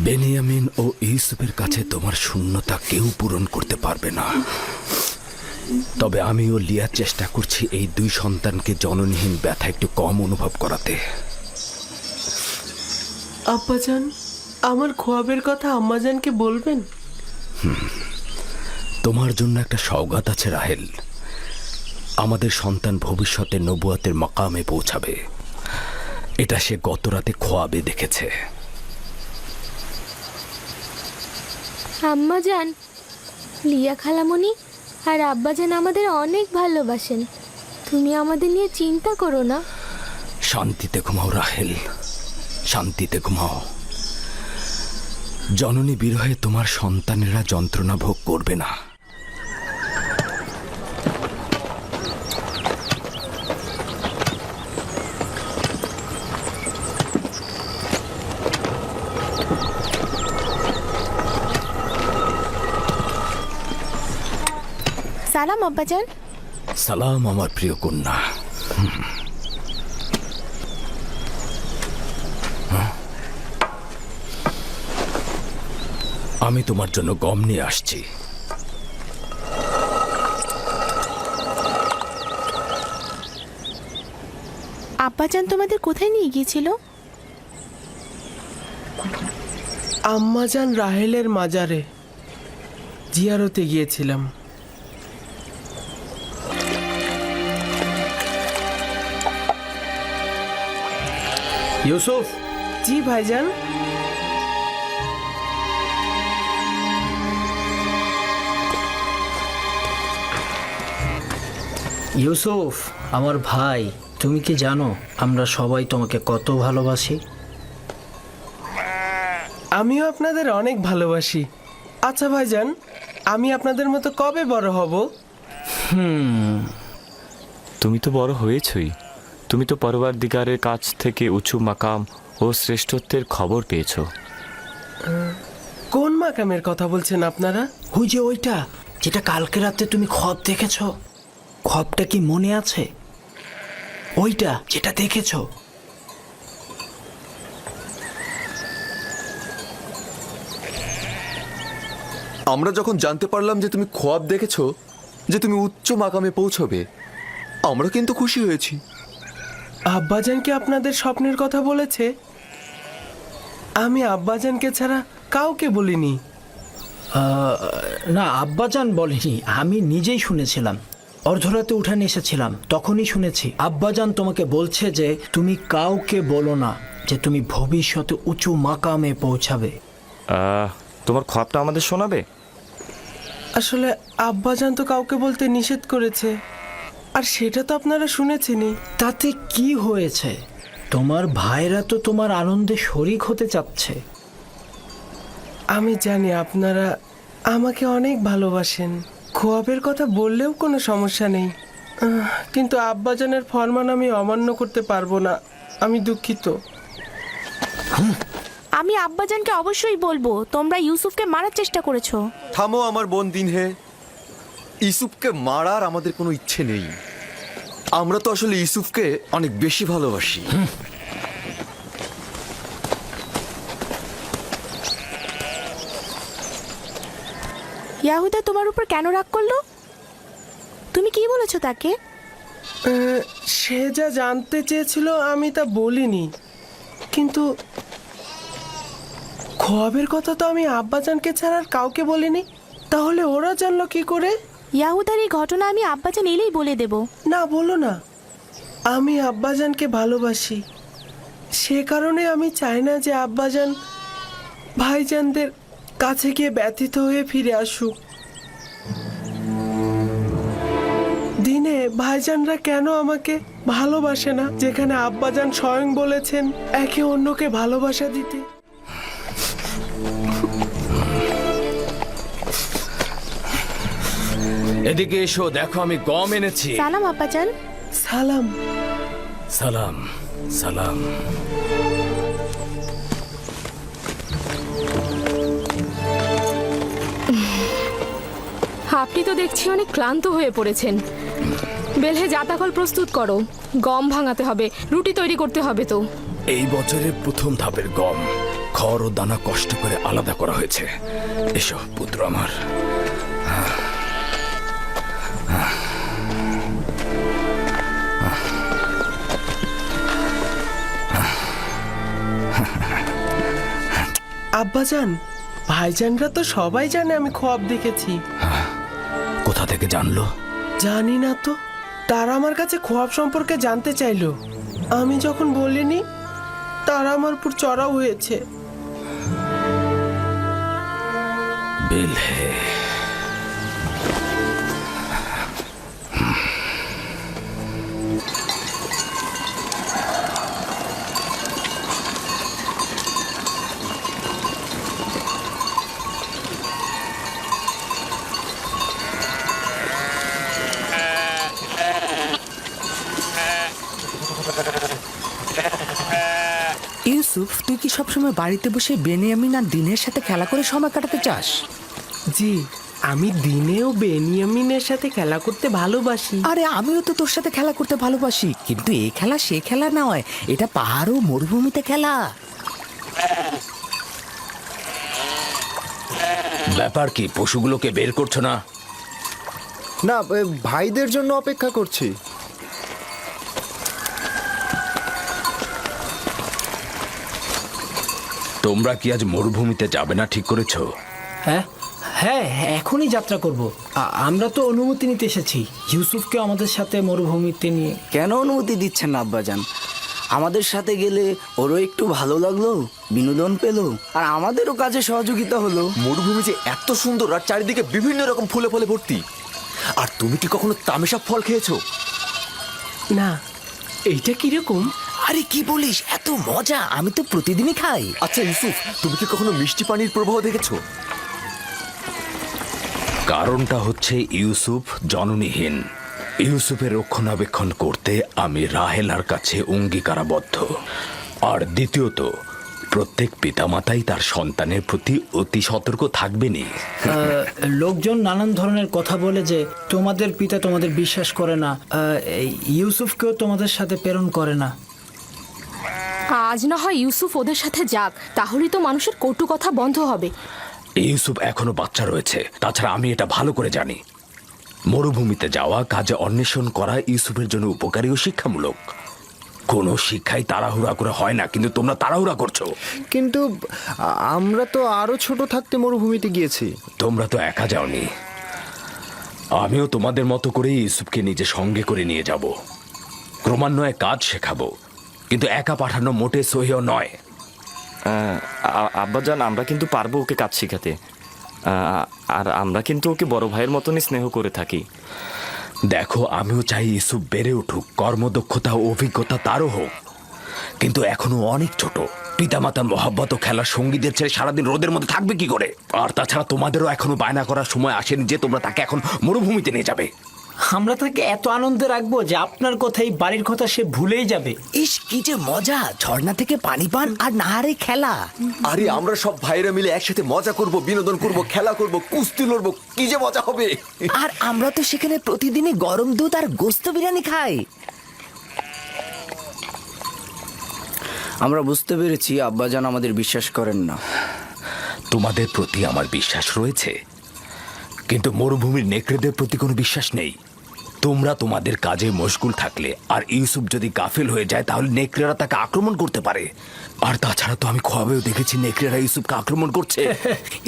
বেনিয়ামিন ও ইউসুফের কাছে তোমার শূন্যতা কেউ পূরণ করতে পারবে না। তবে আমিও লিয়া চেষ্টা করছি এই 2 সন্তানকে জননীহীন ব্যথা একটু কম অনুভব করাতে। আব্বাজান, আমার খোয়াবের কথা আম্মাজানকে বলবেন? তোমার জন্য একটা সওগাত আছে রাহেল। আমাদের সন্তান ভবিষ্যতে নবুয়াতের মাকামে পৌঁছাবে, এটা সে গত রাতে খোয়াবে দেখেছে। আম্মাজান, লিয়া খালামণি আর আব্বাজান আমাদের অনেক ভালোবাসেন। তুমি আমাদের নিয়ে চিন্তা করো না। শান্তিতে ঘুমাও রাহেল, শান্তিতে ঘুমাও। জননী বিরহে তোমার সন্তানেরা যন্ত্রণা ভোগ করবে না। সালাম আব্বাজান। সালাম আমার প্রিয় কন্যা। আমি তোমার জন্য গম নিয়ে আসছি। আব্বাজান তোমাদের কোথায় নিয়ে গিয়েছিল? আম্মাজান রাহেলের মাজারে জিয়ারতে গিয়েছিলাম। ইউসুফ, জি ভাইজান। ইউসুফ আমার ভাই, তুমি কি জানো আমরা সবাই তোমাকে কত ভালোবাসি? আমিও আপনাদের অনেক ভালোবাসি। আচ্ছা ভাইজান, আমি আপনাদের মতো কবে বড় হব? তুমি তো বড় হয়েছই। তুমি তো পরওয়ারদিগারের কাছ থেকে উঁচু মাকাম ও শ্রেষ্ঠত্বের খবর পেয়েছো। কোন মাকামের কথা বলছেন আপনারা? ওই যে ওইটা যেটা কালকে রাতে তুমি খব দেখেছো, খবটা কি মনে আছে? ওইটা যেটা দেখেছো। আমরা যখন জানতে পারলাম যে তুমি খোয়াব দেখেছো, যে তুমি উচ্চ মাকামে পৌঁছবে, আমরা কিন্তু খুশি হয়েছি। আব্বাজান কি আপনাদের স্বপ্নের কথা বলেছে? আমি আব্বাজানকে ছাড়া কাউকে বলিনি। না, আব্বাজান বলেনি, আমি নিজেই শুনেছিলাম। অর্ধরাতে উঠানে এসেছিলাম, তখনই শুনেছি আব্বাজান তোমাকে বলছে যে তুমি কাউকে বলো না যে তুমি ভবিষ্যতে উঁচু মাকামে পৌঁছাবে। তোমার খবরটা আমাদের শোনাবে? আসলে আব্বাজান তো কাউকে বলতে নিষেধ করেছে, আর সেটা তো আপনারা শুনেছেনই। তাতে কি হয়েছে? তোমার ভাইরা তো তোমার আনন্দে শরিক হতে চাচ্ছে। আমি জানি আপনারা আমাকে অনেক ভালোবাসেন, খোয়াবের কথা বললেও কোনো সমস্যা নেই। কিন্তু আব্বাজানের ফরমান আমি অমান্য করতে পারবো না, আমি দুঃখিত। আমি আব্বাজানকে অবশ্যই বলবো তোমরা ইউসুফকে মারার চেষ্টা করেছো। থামো আমার বোন দিনহে, ইউসুফকে মারার আমাদের কোনো ইচ্ছে নেই। আমরা তো আসলে ইউসুফকে অনেক বেশি ভালোবাসি। ইয়াহুদা তোমার উপর কেন রাগ করলো? তুমি কি বলেছো তাকে? সে যা জানতে চেয়েছিল আমি তা বলিনি, কিন্তু খোয়াবের কথা তো আমি আব্বাজানকে ছাড়া আর কাউকে বলিনি। তাহলে ওরা জানলো কি করে? ইয়াহুদার এই ঘটনা আমি আব্বাজান এলেই বলে দেব। না, বলো না। আমি আব্বাজানকে ভালোবাসি, সে কারণে আমি চাই না যে আব্বাজান ভাইজানদের কাছে গিয়ে ব্যথিত হয়ে ফিরে আসুক। দিনে ভাইজানরা কেন আমাকে ভালোবাসে না, যেখানে আব্বাজান স্বয়ং বলেছেন একে অন্যকে ভালোবাসা দিতে? এদিকে এসো, দেখো আমি গম এনেছি। সালাম আব্বাজান। সালাম। সালাম সালাম। আপনি তো দেখছি অনেক ক্লান্ত হয়ে পড়েছেন। বেলহে জাতাকল প্রস্তুত করো, গম ভাঙাতে হবে, রুটি তৈরি করতে হবে। তো এই বছরের প্রথম ধাপের গম খড় ও দানা কষ্ট করে আলাদা করা হয়েছে। এসো পুত্র আমার। আব্বাজান, ভাইজানরা তো সবাই জানে আমি খোয়াব দেখেছি। কোথা থেকে জানলো? জানি না তো, তারা আমার কাছে খোয়াব সম্পর্কে জানতে চাইলো। আমি যখন বলিনি, তারা আমার উপর চড়াও হয়েছে। বেলহে, ইউসুফ, তুই কি সবসময় বাড়িতে বসে বেনিয়ামিন আর দিনের সাথে খেলা করে সময় কাটাতে চাস? জি, আমি দিনেও বেনিয়ামিনের সাথে খেলা করতে ভালোবাসি। আরে আমিও তো তোর সাথে খেলা করতে ভালোবাসি, কিন্তু এই খেলা সে খেলা নয়, এটা পাহাড় ও মরুভূমিতে খেলা। ব্যাপার কি? পশুগুলোকে বের করছো না? না, ভাইদের জন্য অপেক্ষা করছি। তোমরা কি আজ মরুভূমিতে যাবে না ঠিক করেছো? হ্যাঁ হ্যাঁ, এখনই যাত্রা করব। আমরা তো অনুমতি নিতে এসেছি ইউসুফকে আমাদের সাথে মরুভূমিতে নিয়ে। কেন অনুমতি দিচ্ছেন না আব্বাজান? আমাদের সাথে গেলে ওরও একটু ভালো লাগলো, বিনোদন পেলো, আর আমাদেরও কাজে সহযোগিতা হলো। মরুভূমি যে এত সুন্দর আর চারিদিকে বিভিন্ন রকম ফুলে ফলে ভর্তি। আর তুমি কি কখনো তামেশা ফল খেয়েছো? না, এইটা কিরকম? আরে কি বলিস, এত মজা! আমি তো প্রতিদিনই খাই। আচ্ছা ইউসুফ, তুমি কি কখনো মিষ্টি পানির প্রবাহ দেখেছো? কারণটা হচ্ছে ইউসুফ জননীহীন। ইউসুফের রক্ষণাবেক্ষণ করতে আমি রাহেলার কাছে অঙ্গীকারাবদ্ধ। আর দ্বিতীয়ত, প্রত্যেক পিতামাতাই তার সন্তানের প্রতি অতি সতর্ক থাকবেনই। লোকজন নানান ধরনের কথা বলে যে তোমাদের পিতা তোমাদের বিশ্বাস করে না, ইউসুফকেও তোমাদের সাথে প্রেরণ করে না। আজ না হয় ইউসুফ ওদের সাথে যাক, তাহলেই তো মানুষের কটু কথা বন্ধ হবে। ইউসুফ এখনো বাচ্চা রয়েছে। তাছাড়া আমি এটা ভালো করে জানি, মরুভূমিতে যাওয়া, কাজে অন্বেষণ করা ইউসুফের জন্য উপকারী ও শিক্ষামূলক। কোনো শিক্ষাই তাড়াহুড়া করে হয় না, কিন্তু তোমরা তাড়াহুড়া করছো। কিন্তু আমরা তো আরো ছোট থাকতে মরুভূমিতে গিয়েছি। তোমরা তো একা যাওনি, আমিও তোমাদের মতো করে ইউসুফকে নিজে সঙ্গে করে নিয়ে যাব। ক্রমান্বয়ে কাজ শেখাবো, কিন্তু একা পাঠানো মোটে সহিও নয়। আব্বাজান, আমরা কিন্তু পারবো ওকে কাজ শেখাতে। আর আমরা কিন্তু ওকে বড় ভাইয়ের মতনই স্নেহ করে থাকি। দেখো, আমিও চাই ইউসুফ বেড়ে উঠুক, কর্মদক্ষতা ও অভিজ্ঞতা তারও হোক, কিন্তু এখনো অনেক ছোট। পিতামাতার মহাব্বত ও খেলার সঙ্গীদের ছেড়ে সারাদিন রোদের মধ্যে থাকবে কি করে? আর তাছাড়া তোমাদেরও এখনো বায়না করার সময় আসেনি যে তোমরা তাকে এখন মরুভূমিতে নিয়ে যাবে। আমরা তাকে এত আনন্দে রাখবো যে আপনার কথাই বাড়ির কথা সে ভুলেই যাবে। ইস, কি যে মজা! ঝর্ণা থেকে পানি পান আর নাহারে খেলা। আরে আমরা সব ভাইরা মিলে একসাথে মজা করব, বিনোদন করব, খেলা করব, কুস্তি লড়বো, কি যে মজা হবে! আর আমরা তো সেখানে প্রতিদিনই গরম দুধ আর গোস্ত বিরিয়ানি খাই। আমরা বুঝতে পেরেছি আব্বাজান আমাদের বিশ্বাস করেন না। তোমাদের প্রতি আমার বিশ্বাস রয়েছে, কিন্তু মরুভূমির নেকড়েদের প্রতি কোনো বিশ্বাস নেই। তোমরা তোমাদের কাজে মশগুল থাকলে আর ইউসুফ যদি গাফিল হয়ে যায়, তাহলে নেকড়েরা তাকে আক্রমণ করতে পারে। আর তাছাড়া তো আমি খোয়াবেও দেখেছি নেকড়েরা ইউসুফকে আক্রমণ করছে।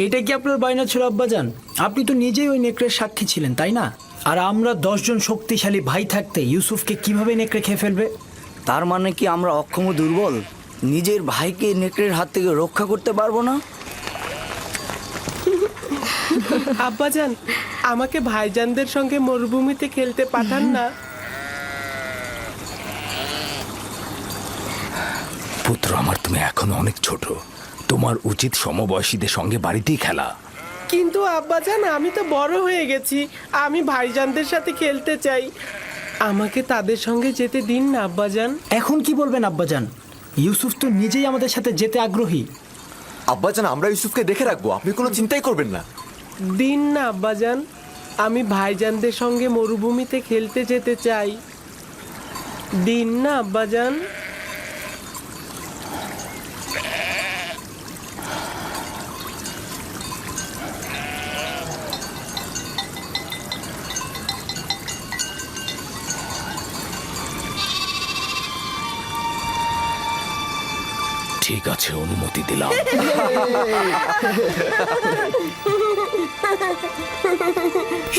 এটা কি আপনার বায়না ছিল আব্বাজান? আপনি তো নিজেই ওই নেকড়ের সাক্ষী ছিলেন, তাই না? আর আমরা 10 জন শক্তিশালী ভাই থাকতে ইউসুফকে কিভাবে নেকড়ে খেয়ে ফেলবে? তার মানে কি আমরা অক্ষম ও দুর্বল? নিজের ভাইকে নেকড়ের হাত থেকে রক্ষা করতে পারবো না? আব্বাজান, আমাকে ভাইজানদের সঙ্গে মরুভূমিতে খেলতে পাঠান না। পুত্র আমার, তুমি এখনো অনেক ছোট। তোমার উচিত সমবয়সীদের সঙ্গে বাড়িতেই খেলা। কিন্তু আব্বাজান, আমি তো বড় হয়ে গেছি, আমি ভাইজানদের সাথে খেলতে চাই। আমাকে তাদের সঙ্গে যেতে দিন না আব্বাজান। এখন কি বলবেন আব্বাজান? ইউসুফ তো নিজেই আমাদের সাথে যেতে আগ্রহী। আব্বাজান, আমরা ইউসুফকে দেখে রাখবো, আপনি কোনো চিন্তাই করবেন না। দিন না আব্বাজান, আমি ভাইজানদের সঙ্গে মরুভূমিতে খেলতে যেতে চাই। দিন না আব্বাজান। ঠিক আছে, অনুমতি দিলাম।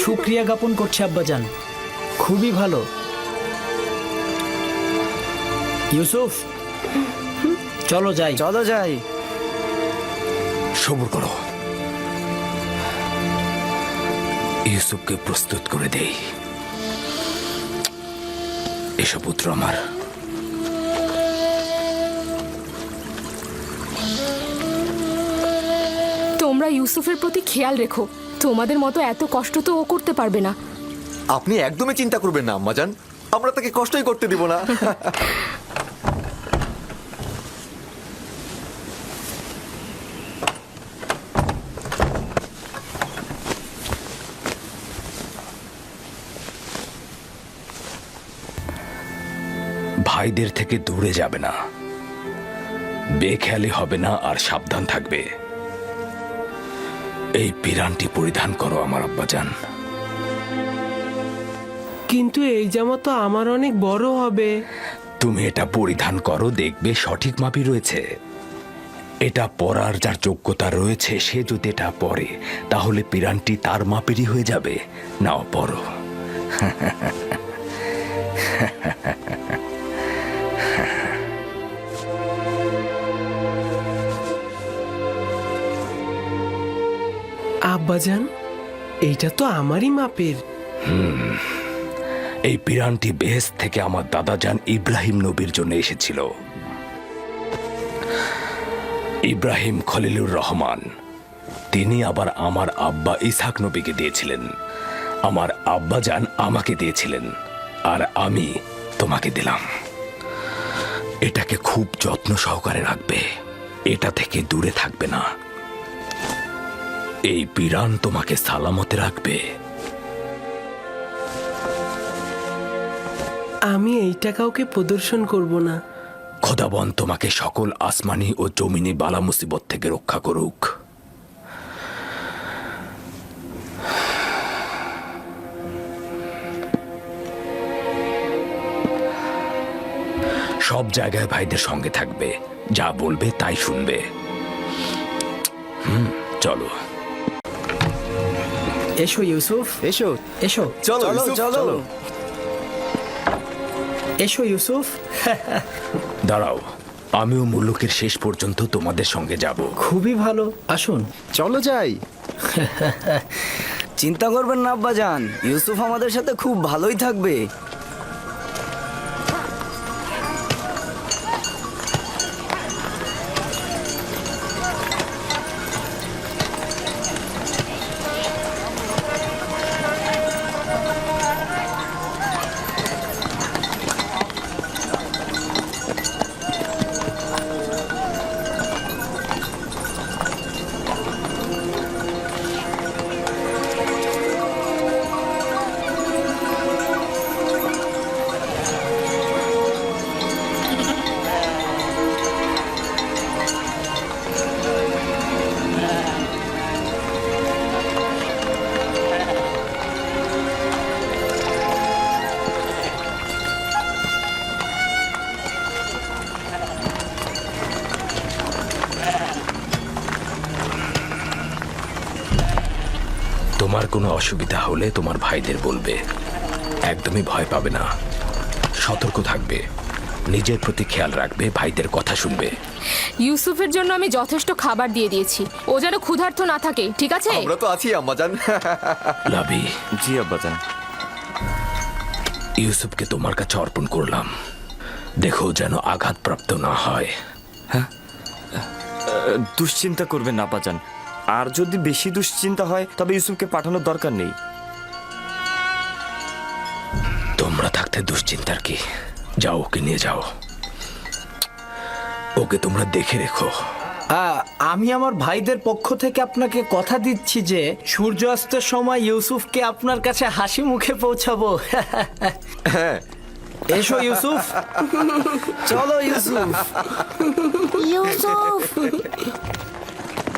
শুক্রিয়া জ্ঞাপন করছি আব্বাজান, খুবই ভালো। ইউসুফ, চলো যাই। চলো যাই। সবুর করো, ইউসুফকে প্রস্তুত করে দেই। এসব পুত্র আমার। তোমরা ইউসুফের প্রতি খেয়াল রেখো, তোমাদের মতো এত কষ্ট তো ও করতে পারবে না। আপনি একদমই চিন্তা করবেন না আম্মাজান, আমরা তাকে কষ্টই করতে দিব না। ভাইদের থেকে দূরে যাবে না, বেখেয়ালি হবে না, আর সাবধান থাকবে। এই পিরানটি পরিধান করো আমার আব্বাজান। কিন্তু এই জামা তো আমার অনেক বড় হবে। তুমি এটা পরিধান করো, দেখবে সঠিক মাপই রয়েছে। এটা পরার যার যোগ্যতা রয়েছে সে যদি এটা পরে তাহলে পিরানটি তার মাপেরই হয়ে যাবে। নাও পরো। আব্বাজান, এইটা তো আমারই মাপের। এই পিরানটি বেহেশত থেকে আমার দাদাজান ইব্রাহিম নবীর জন্য এসেছিল। ইব্রাহিম খলিলুর রহমান, তিনি আবার আমার আব্বা ইসহাক নবীকে দিয়েছিলেন। আমার আব্বাজান আমাকে দিয়েছিলেন, আর আমি তোমাকে দিলাম। এটাকে খুব যত্ন সহকারে রাখবে, এটা থেকে দূরে থাকবে না। এই পিরান তোমাকে সালামতে রাখবে। আমি এইটা কাউকে প্রদর্শন করব না। খোদাবন তোমাকে সকল আসমানি ও জমিনি বালা মুসিবত থেকে রক্ষা করুক। সব জায়গায় ভাইদের সঙ্গে থাকবে, যা বলবে তাই শুনবে। চলো। এসো ইউসুফ, এসো এসো। চলো চলো ইউসুফ, চলো। চলো। এসো ইউসুফ। দাঁড়াও, আমিও মুলুকের শেষ পর্যন্ত তোমাদের সঙ্গে যাব। খুবই ভালো, আসুন। চলো যাই। চিন্তা করবেন না আব্বাজান, ইউসুফ আমাদের সাথে খুব ভালোই থাকবে। তোমার কোনো অসুবিধা হলে তোমার ভাইদের বলবে। একদমই ভয় পাবে না, সতর্ক থাকবে, নিজের প্রতি খেয়াল রাখবে, ভাইদের কথা শুনবে। ইউসুফের জন্য আমি যথেষ্ট খাবার দিয়ে দিয়েছি, ও যেন ক্ষুধার্ত না থাকে, ঠিক আছে? আমরা তো আছি আম্মাজান। লাভি, জি আব্বাজান। ইউসুফকে তোমার কাছে অর্পণ করলাম, দেখো যেন আঘাতপ্রাপ্ত না হয়। দুশ্চিন্তা করবেন না আব্বাজান, আর যদি বেশি দুশ্চিন্তা হয় তবে ইউসুফকে পাঠানোর দরকার নেই। তোমরা থাকতে দুশ্চিন্তার কি? যাও, ওকে নিয়ে যাও, ওকে তোমরা দেখে রেখো। আমি আমার ভাইদের পক্ষ থেকে আপনাকে কথা দিচ্ছি যে সূর্যাস্তের সময় ইউসুফকে আপনার কাছে হাসি মুখে পৌঁছাবো। হ্যাঁ, এসো ইউসুফ। চলো ইউসুফ। ইউসুফ,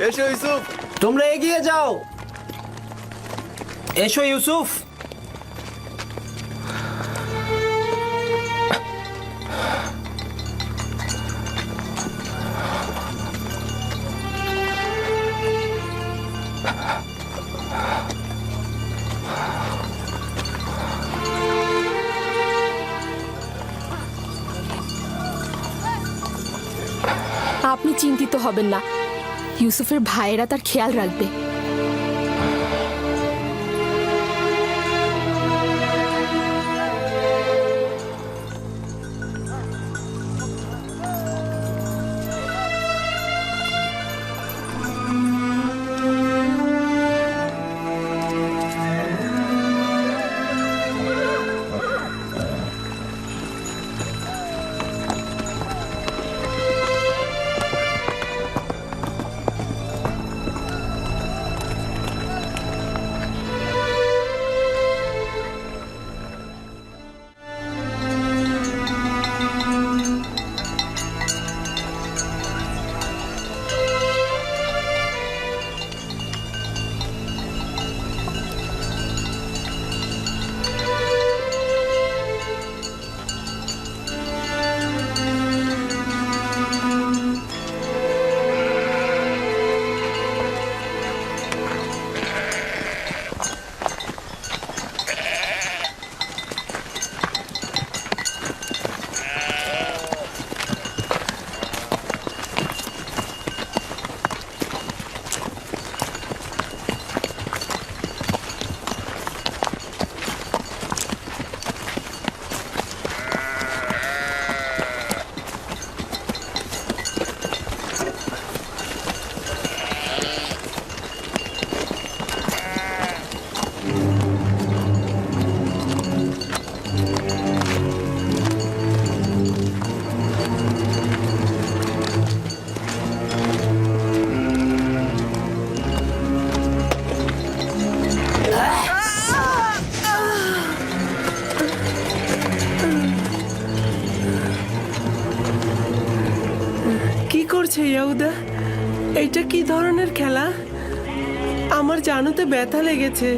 এসো ইউসুফ। তোমরা এগিয়ে যাও। এসো ইউসুফ। আপনি চিন্তিত হবেন না, ইউসুফের ভাইয়েরা তার খেয়াল রাখবে। কি করছে ইয়াহুদা? এটা কি ধরনের খেলা? আমার জানুতে ব্যথা লেগেছে।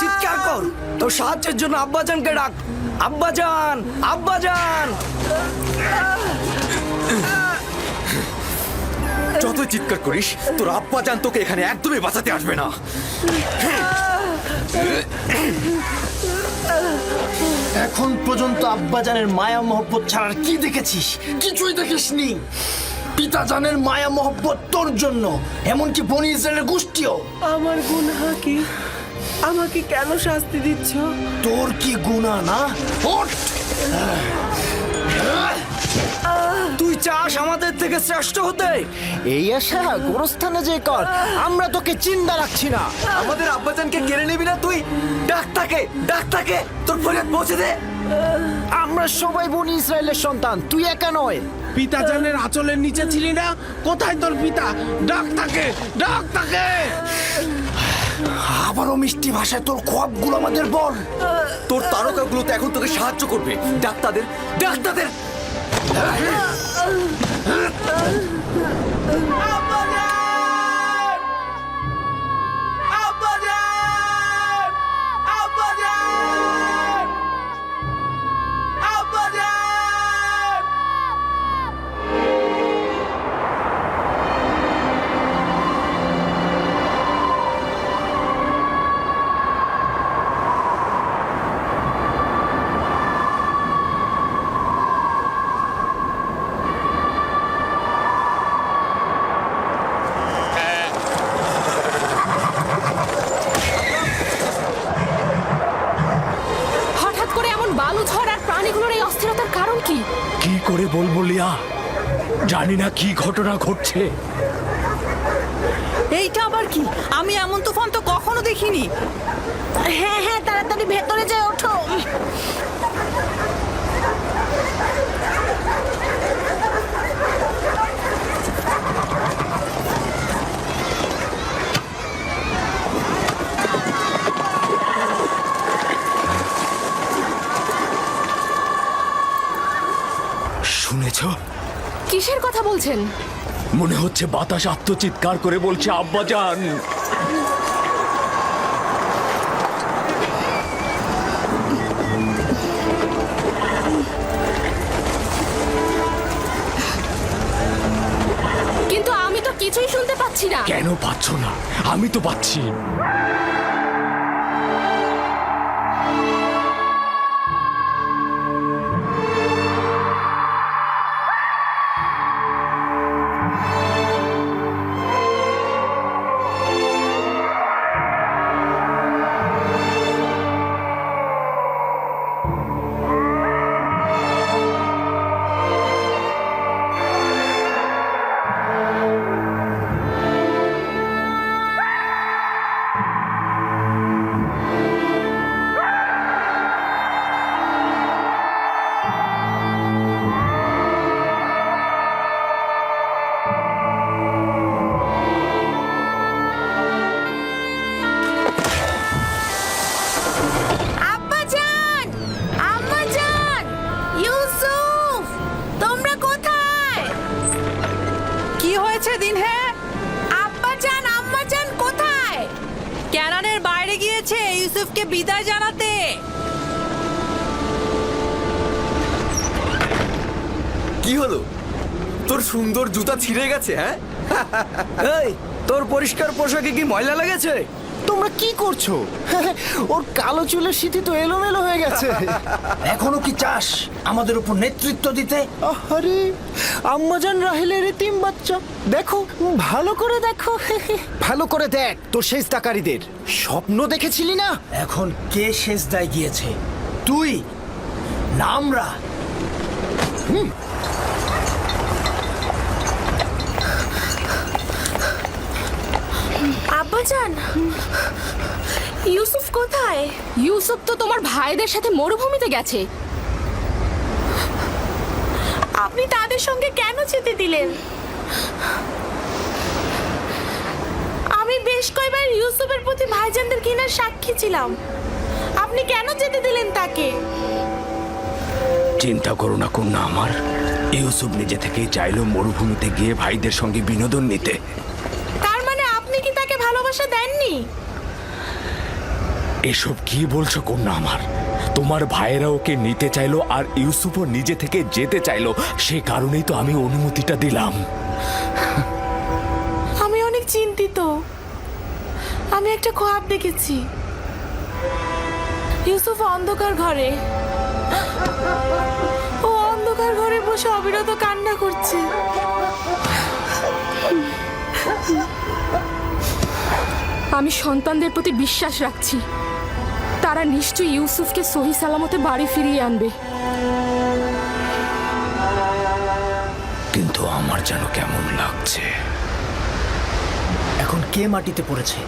চিৎকার কর, তোর সাহায্যের জন্য আব্বাজানকে ডাক। আব্বাজান, আব্বাজান! যত চিৎকার করিস তোর আব্বা জান তোকে এখানে একদমই বাঁচাতে আসবে না। এখন পর্যন্ত আব্বাজানের মায়া মহব্বত ছাড়ার কি দেখেছিস? কিছুই দেখিসনি। পিতাজানের মায়া মহব্বত তোর জন্য, এমনকি বনি ইসরায়েলের গোষ্ঠীও। আমার গুনাহ কি? আমাকে কেন শাস্তি দিচ্ছ? তোর কি গুনাহ না? ওঠ! তুই চাস আমাদের থেকে শ্রেষ্ঠ হতে? এই আশা গোরস্থানে যে কর, আমরা তোকে চিন্তা রাখছি না। আমাদের আব্বাজানকে কেড়ে নিবি না তুই? ডাক তাকে, তোর ফরিয়াদ পৌঁছে দে। আমরা সবাই বনি ইসরায়েলের সন্তান, তুই একা নয়। পিতাজানের আঁচলের নিচে ছিলি না? কোথায় তোর পিতা? ডাক তাকে! আবারও মিষ্টি ভাষায় তোর খোয়াবগুলো আমাদের বল। তোর তারকাগুলো তো এখন তোকে সাহায্য করবে। ডাক তাদের। করে বলবো লিয়া? জানি না কি ঘটনা ঘটছে। এইটা আবার কি? আমি এমন তুফান তো কখনো দেখিনি। হ্যাঁ হ্যাঁ, তাড়াতাড়ি ভেতরে যায়, ওঠো। শুনেছ? কিসের কথা বলছেন? মনে হচ্ছে বাতাস আত্মচিৎকার করে বলছে আব্বাজান। কিন্তু আমি তো কিছুই শুনতে পাচ্ছি না। কেন পাচ্ছ না? আমি তো পাচ্ছি। কি হয়েছে দিনহে? আব্বাজান আম্মাজান কোথায়? ক্যানানের বাইরে গিয়েছে ইউসুফকে বিদায় জানাতে। কি হলো? তোর সুন্দর জুতা ছিঁড়ে গেছে? হ্যাঁ, এই তোর পরিষ্কার পোশাকে কি ময়লা লেগেছে? তোমরা কি করছো? ওর কালো চুলের সিঁথি তো এলোমেলো হয়ে গেছে। এখনো কি চাস আমাদের উপর নেতৃত্ব দিতে? আরে আম্মাজান রাহেলের এতিম বাচ্চা, দেখো ভালো করে দেখো। ভালো করে দেখ তোর সেজদাকারীদের। স্বপ্ন দেখেছিলি না? এখন কে সেজদায় গিয়েছে? তুই না আমরা? আব্বাজান, ইউসুফ কোথায়? ইউসুফ তো তোমার ভাইদের সাথে মরুভূমিতে গেছে। আপনি তাদের সঙ্গে কেন যেতে দিলেন? আমি বেশ কয়েকবার ইউসুফের প্রতি ভাইজানদের ঘৃণার সাক্ষী ছিলাম। আপনি কেন যেতে দিলেন তাকে? চিন্তা করো না কন্যা আমার। ইউসুফ নিজে থেকেই চাইলো মরুভূমিতে গিয়ে ভাইদের সঙ্গে বিনোদন নিতে। তার মানে আপনি কি তাকে ভালোবাসা দেননি? এসব কি বলছো কন্যা আমার? তোমার ভাইয়েরা ওকে নিতে চাইলো আর ইউসুফও নিজে থেকে যেতে চাইলো, সে কারণেই তো আমি অনুমতিটা দিলাম। আমি অনেক চিন্তিত। আমি একটা খোয়াব দেখেছি। ইউসুফ অন্ধকার ঘরে, ও অন্ধকার ঘরে বসে অবিরত কান্না করছে। আমি সন্তানদের প্রতি বিশ্বাস রাখছি, তারা নিশ্চয়ই ইউসুফকে সহি সালামতে বাড়ি ফিরিয়ে আনবে। কিন্তু আমার যেন কেমন লাগছে। এখন কে মাটিতে পড়েছে?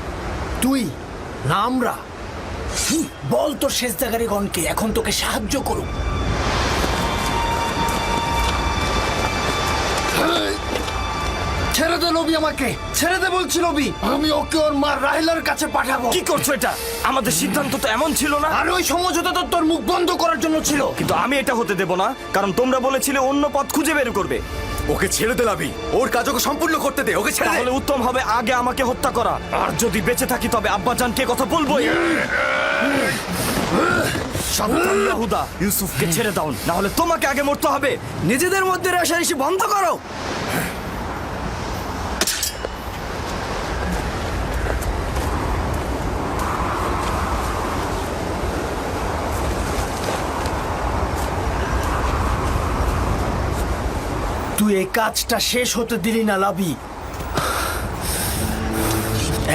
তুই না আমরা? বল তোর সেজদাকারীগণকে এখন তোকে সাহায্য করুক। ছেড়ে দে নবী, আমাকে ছেড়ে দে বলছি নবী। আমি ওকে ওর মা রাহেলার কাছে পাঠাবো। কি করছো এটা? আমাদের সিদ্ধান্ত তো এমন ছিল না। আর ওই সমঝোতা তো তোর মুখ বন্ধ করার জন্য ছিল। কিন্তু আমি এটা হতে দেব না, কারণ তোমরা বলেছিলে অন্য পথ খুঁজে বের করবে। ওকে ছেড়ে দে লাবি, ওর কাজ ওকে সম্পূর্ণ করতে দে। ওকে ছেড়ে দে। তাহলে উত্তম হবে আগে আমাকে হত্যা করা, আর যদি বেঁচে থাকি তবে আব্বাজানকে কথা বলবোই। সাবধান ইয়াহুদা, ইউসুফকে ছেড়ে দাও, না হলে তোমাকে আগে মরতে হবে। নিজেদের মধ্যে রেষারেষি বন্ধ করো। তুই এই কাজটা শেষ হতে দিলি না লাবি।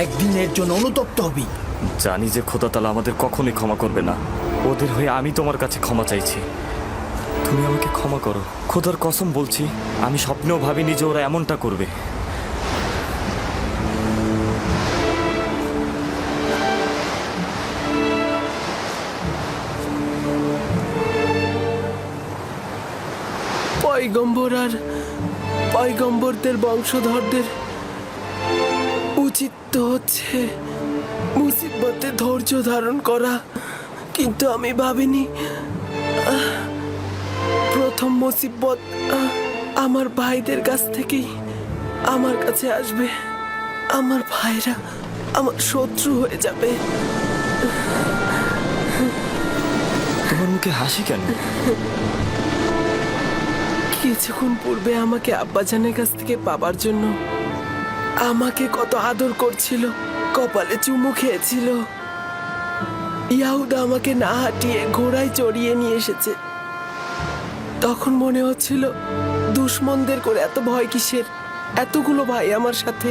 একদিনের জন্য অনুতপ্ত হবি। জানি যে খোদা তাআলা আমাদের কখনোই ক্ষমা করবে না। ওদের হয়ে আমি তোমার কাছে ক্ষমা চাইছি। তুমি আমাকে ক্ষমা করো, খোদার কসম বলছি আমি স্বপ্নেও ভাবিনি যে ওরা এমনটা করবে। পয়গম্বর আর পয়গম্বরদের বংশধরদের উচিত তো হচ্ছে মুসিবতে ধৈর্য ধারণ করা, কিন্তু আমি ভাবিনি প্রথম মুসিবত আমার ভাইদের কাছ থেকেই আমার কাছে আসবে। আমার ভাইরা আমার শত্রু হয়ে যাবে। তোমার মুখে হাসি কেন? কিছুক্ষণ পূর্বে আমাকে আব্বাজানের কাছ থেকে পাবার জন্য আমাকে কত আদর করছিল, কপালে চুমু খেয়েছিল। ইয়াহুদা আমাকে না হাঁটিয়ে ঘোড়ায় চড়িয়ে নিয়ে এসেছে। তখন মনে হচ্ছিল দুশ্মনদের করে এত ভয় কিসের, এতগুলো ভাই আমার সাথে।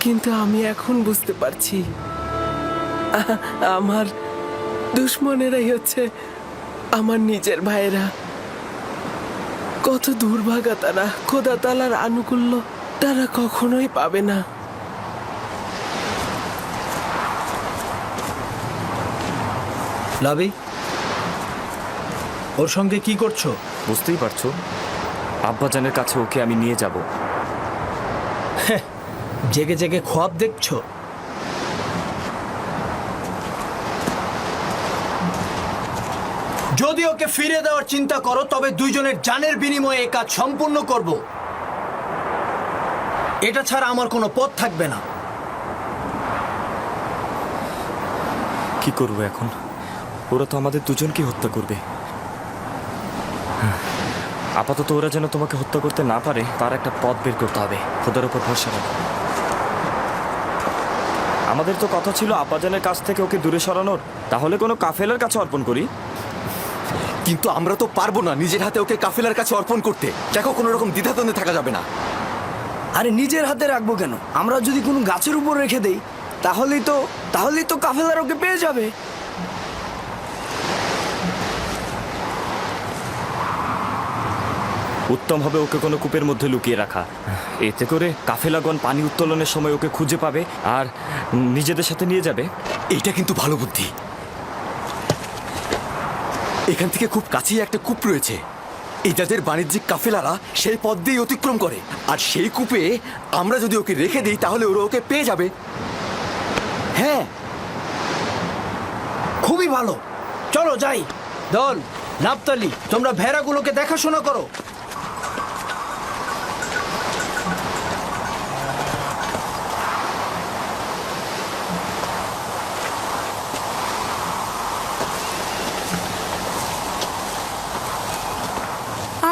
কিন্তু আমি এখন বুঝতে পারছি আমার দুশ্মনেরাই হচ্ছে আমার নিজের ভাইয়েরা। কত দুর্ভাগা তারা, খোদা তাআলার আনুকূল্য তারা কখনোই পাবে না। লাবি, ওর সঙ্গে কি করছো? বুঝতেই পারছো, আব্বাজানের কাছে ওকে আমি নিয়ে যাব। জেগে জেগে খোয়াব দেখছো? যদি ওকে ফিরে দেওয়ার চিন্তা করো তবে দুইজনের জানের বিনিময়ে এই কাজ সম্পূর্ণ করব। এটা ছাড়া আমার কোনো পথ থাকবে না। কি করবো এখন? ওরা তো আমাদের দুজনকে হত্যা করবে। আপাতত ওরা যেন তোমাকে হত্যা করতে না পারে তার একটা পথ বের করতে হবে। খোদার উপর ভরসা রাখো। আমাদের তো কথা ছিল আব্বাজানের কাছ থেকে ওকে দূরে সরানোর, তাহলে কোনো কাফেলার কাছে অর্পণ করি। কিন্তু আমরা তো পারবো না নিজের হাতে ওকে কাফেলার কাছে অর্পণ করতে। দেখো, কোনো রকম দ্বিধাদ্বন্দ্বে থাকা যাবে না। আরে নিজের হাতে রাখবো কেন? আমরা যদি কোনো গাছের উপর রেখে দেই তাহলেই তো কাফেলার ওকে পেয়ে যাবে। উত্তম হবে ওকে কোনো কূপের মধ্যে লুকিয়ে রাখা। এতে করে কাফেলাগণ পানি উত্তোলনের সময় ওকে খুঁজে পাবে আর নিজেদের সাথে নিয়ে যাবে। এটা কিন্তু ভালো বুদ্ধি। এখান থেকে খুব কাছেই একটা কূপ রয়েছে। এই যাদের বাণিজ্যিক কাফেলারা সেই পথ দিয়ে অতিক্রম করে, আর সেই কূপে আমরা যদি ওকে রেখে দিই তাহলে ওরা ওকে পেয়ে যাবে। হ্যাঁ, খুবই ভালো। চলো যাই। দল, নাপতালি, তোমরা ভেড়াগুলোকে দেখাশোনা করো।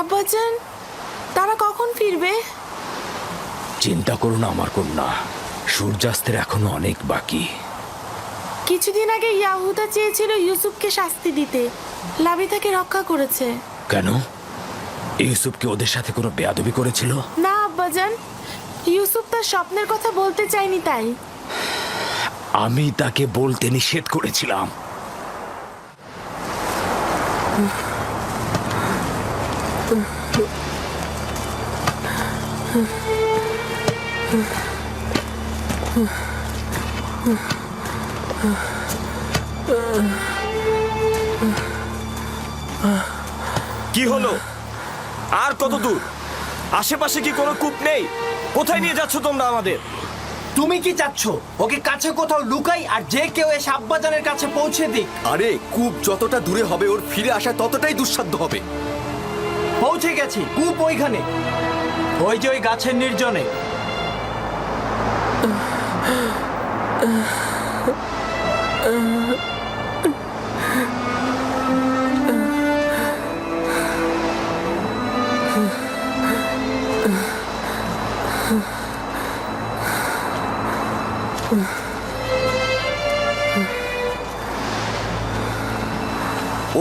আব্বাজান, তারা কখন ফিরবে? চিন্তা করো না আমার কন্যা, সূর্যাস্তের এখনো অনেক বাকি। কিছুদিন আগে ইয়াহুদা চেয়েছিল ইউসুফকে শাস্তি দিতে, লাবি তাকে রক্ষা করেছে। কেন? ইউসুফকে ওদের সাথে কোনো বেয়াদবি করেছিল? না আব্বাজান, ইউসুফ তার স্বপ্নের কথা বলতে চায়নি তাই। আমি তাকে বলতে নিষেধ করেছিলাম। কি হলো? আর কত দূর? আশেপাশে কি কোনো কূপ নেই? কোথায় নিয়ে যাচ্ছ তোমরা আমাদের? তুমি কি চাচ্ছ ওকে কাছে কোথাও লুকাই আর যে কেউ এসে আব্বাজানের কাছে পৌঁছে দিক? আরে, কূপ যতটা দূরে হবে ওর ফিরে আসা ততটাই দুঃসাধ্য হবে। পৌঁছে গেছি, কূপ ওইখানে, ওই যে ওই গাছের নির্জনে।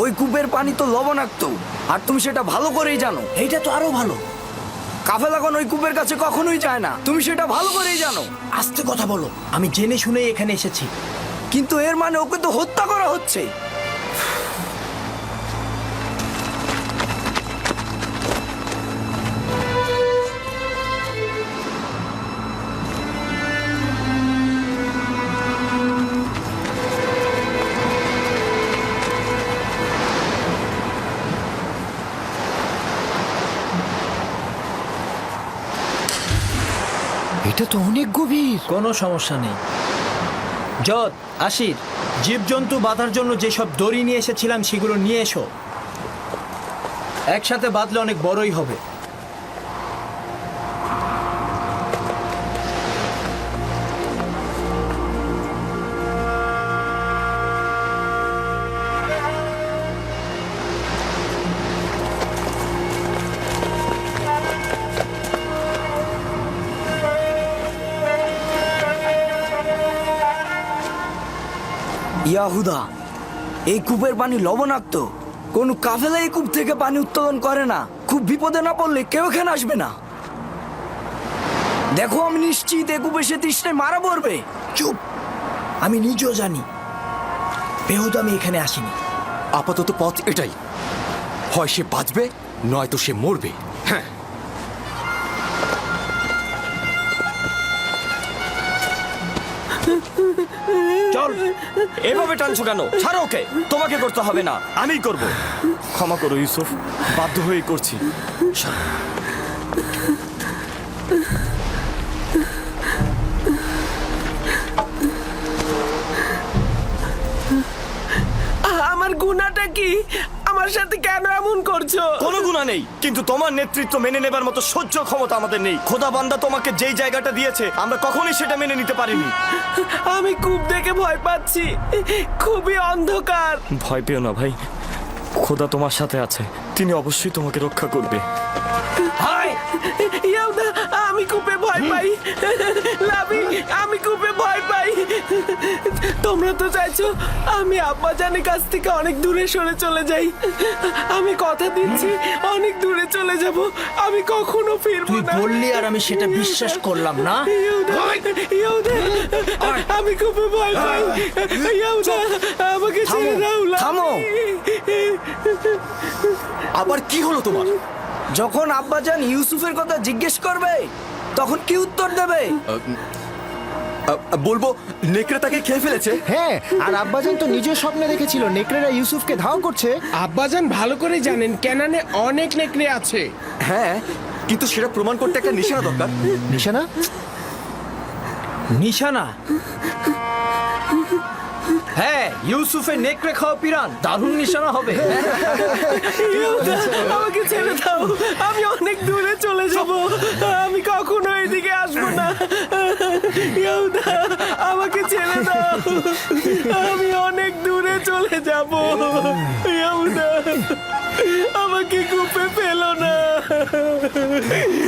ওই কূপের পানি তো লবণাক্ত, আর তুমি সেটা ভালো করেই জানো। এইটা তো আরো ভালো। কাফেলাগণ ওই কূপের কাছে কখনোই যায় না, তুমি সেটা ভালো করেই জানো। আস্তে কথা বলো, আমি জেনে শুনেই এখানে এসেছি। কিন্তু এর মানে ওকে তো হত্যা করা হচ্ছে। এটা তো অনেক গভীর। কোনো সমস্যা নেই। যত আশির জীবজন্তু বাঁধার জন্য যেসব দড়ি নিয়ে এসেছিলাম সেগুলো নিয়ে এসো। একসাথে বাঁধলে অনেক বড়ই হবে। ইয়াহুদা, এই কূপের পানি লবণাক্ত। কোন কাফেলা এই কূপ থেকে পানি উত্তোলন করে না। খুব বিপদে না পড়লে কেউ এখানে আসবে না। দেখো, আমি নিশ্চিত এই কূপে সে তৃষ্ণায় মারা পড়বে। চুপ, আমি নিজেও জানি বেহুদা আমি এখানে আসিনি। আপাতত পথ এটাই, হয় সে বাঁচবে নয়তো সে মরবে। হ্যাঁ, চল, এভাবে টানছো কেন? ছাড়ো ওকে, তোমাকে করতে হবে না, আমিই করব। ক্ষমা করো ইউসুফ, বাধ্য হয়ে করছি। আমার গুনাহটা কি? আমার সাথে কেন এমন করছো? কোনো গুনাহ নেই, কিন্তু তোমার নেতৃত্ব মেনে নেবার মতো সহ্য ক্ষমতা আমাদের নেই। খোদা বান্দা তোমাকে যেই জায়গাটা দিয়েছে আমরা কখনোই সেটা মেনে নিতে পারিনি। আমি কূপ দেখে ভয় পাচ্ছি, খুবই অন্ধকার। ভয় পেও না ভাই, খোদা তোমার সাথে আছে, তিনি অবশ্যই তোমাকে রক্ষা করবে। হাই ইয়াহুদা, আমি কূপে ভয় পাই। লাবি, আমি কূপে ভয় পাই। তোমরা তো চাইছো আমি আব্বাজানের কাছ থেকে অনেক দূরে সরে চলে যাই। আমি কথা দিচ্ছি অনেক দূরে চলে যাব, আমি কখনো ফিরবো না। তুই বললি আর আমি সেটা বিশ্বাস করলাম না। ইয়াহুদা, ইয়াহুদা, আমি কূপে ভয় পাই। ইয়াহুদা, আমাকে ছেড়ে দাও। লাবি। থামো। আবার কি হলো তোমার? যখন আব্বাজান ইউসুফের কথা জিজ্ঞেস করবে তখন কি উত্তর দেবে? বলবো নেকড়ে তাকে খেয়ে ফেলেছে। হ্যাঁ, আর আব্বাজান তো নিজের স্বপ্নে দেখেছিল নেকড়েরা ইউসুফকে ধাওয়া করছে। আব্বাজান ভালো করে জানেন কেনানে অনেক নেকড়ে আছে। হ্যাঁ, কিন্তু সেটা প্রমাণ করতে একটা নিশানা দরকার। নিশানা? নিশানা? হ্যাঁ, ইউসুফের নেকড়ে খাওয়া পিরান দারুণ নিশানা হবে। ইয়াহুদা, আমাকে ছেড়ে দাও, আমি অনেক দূরে চলে যাব, আমি কখনো এদিকে আসবো না। ইয়াহুদা, আমাকে ছেড়ে দাও, আমি অনেক দূরে চলে যাব। ইয়াহুদা, আমাকে কূপে ফেলো না।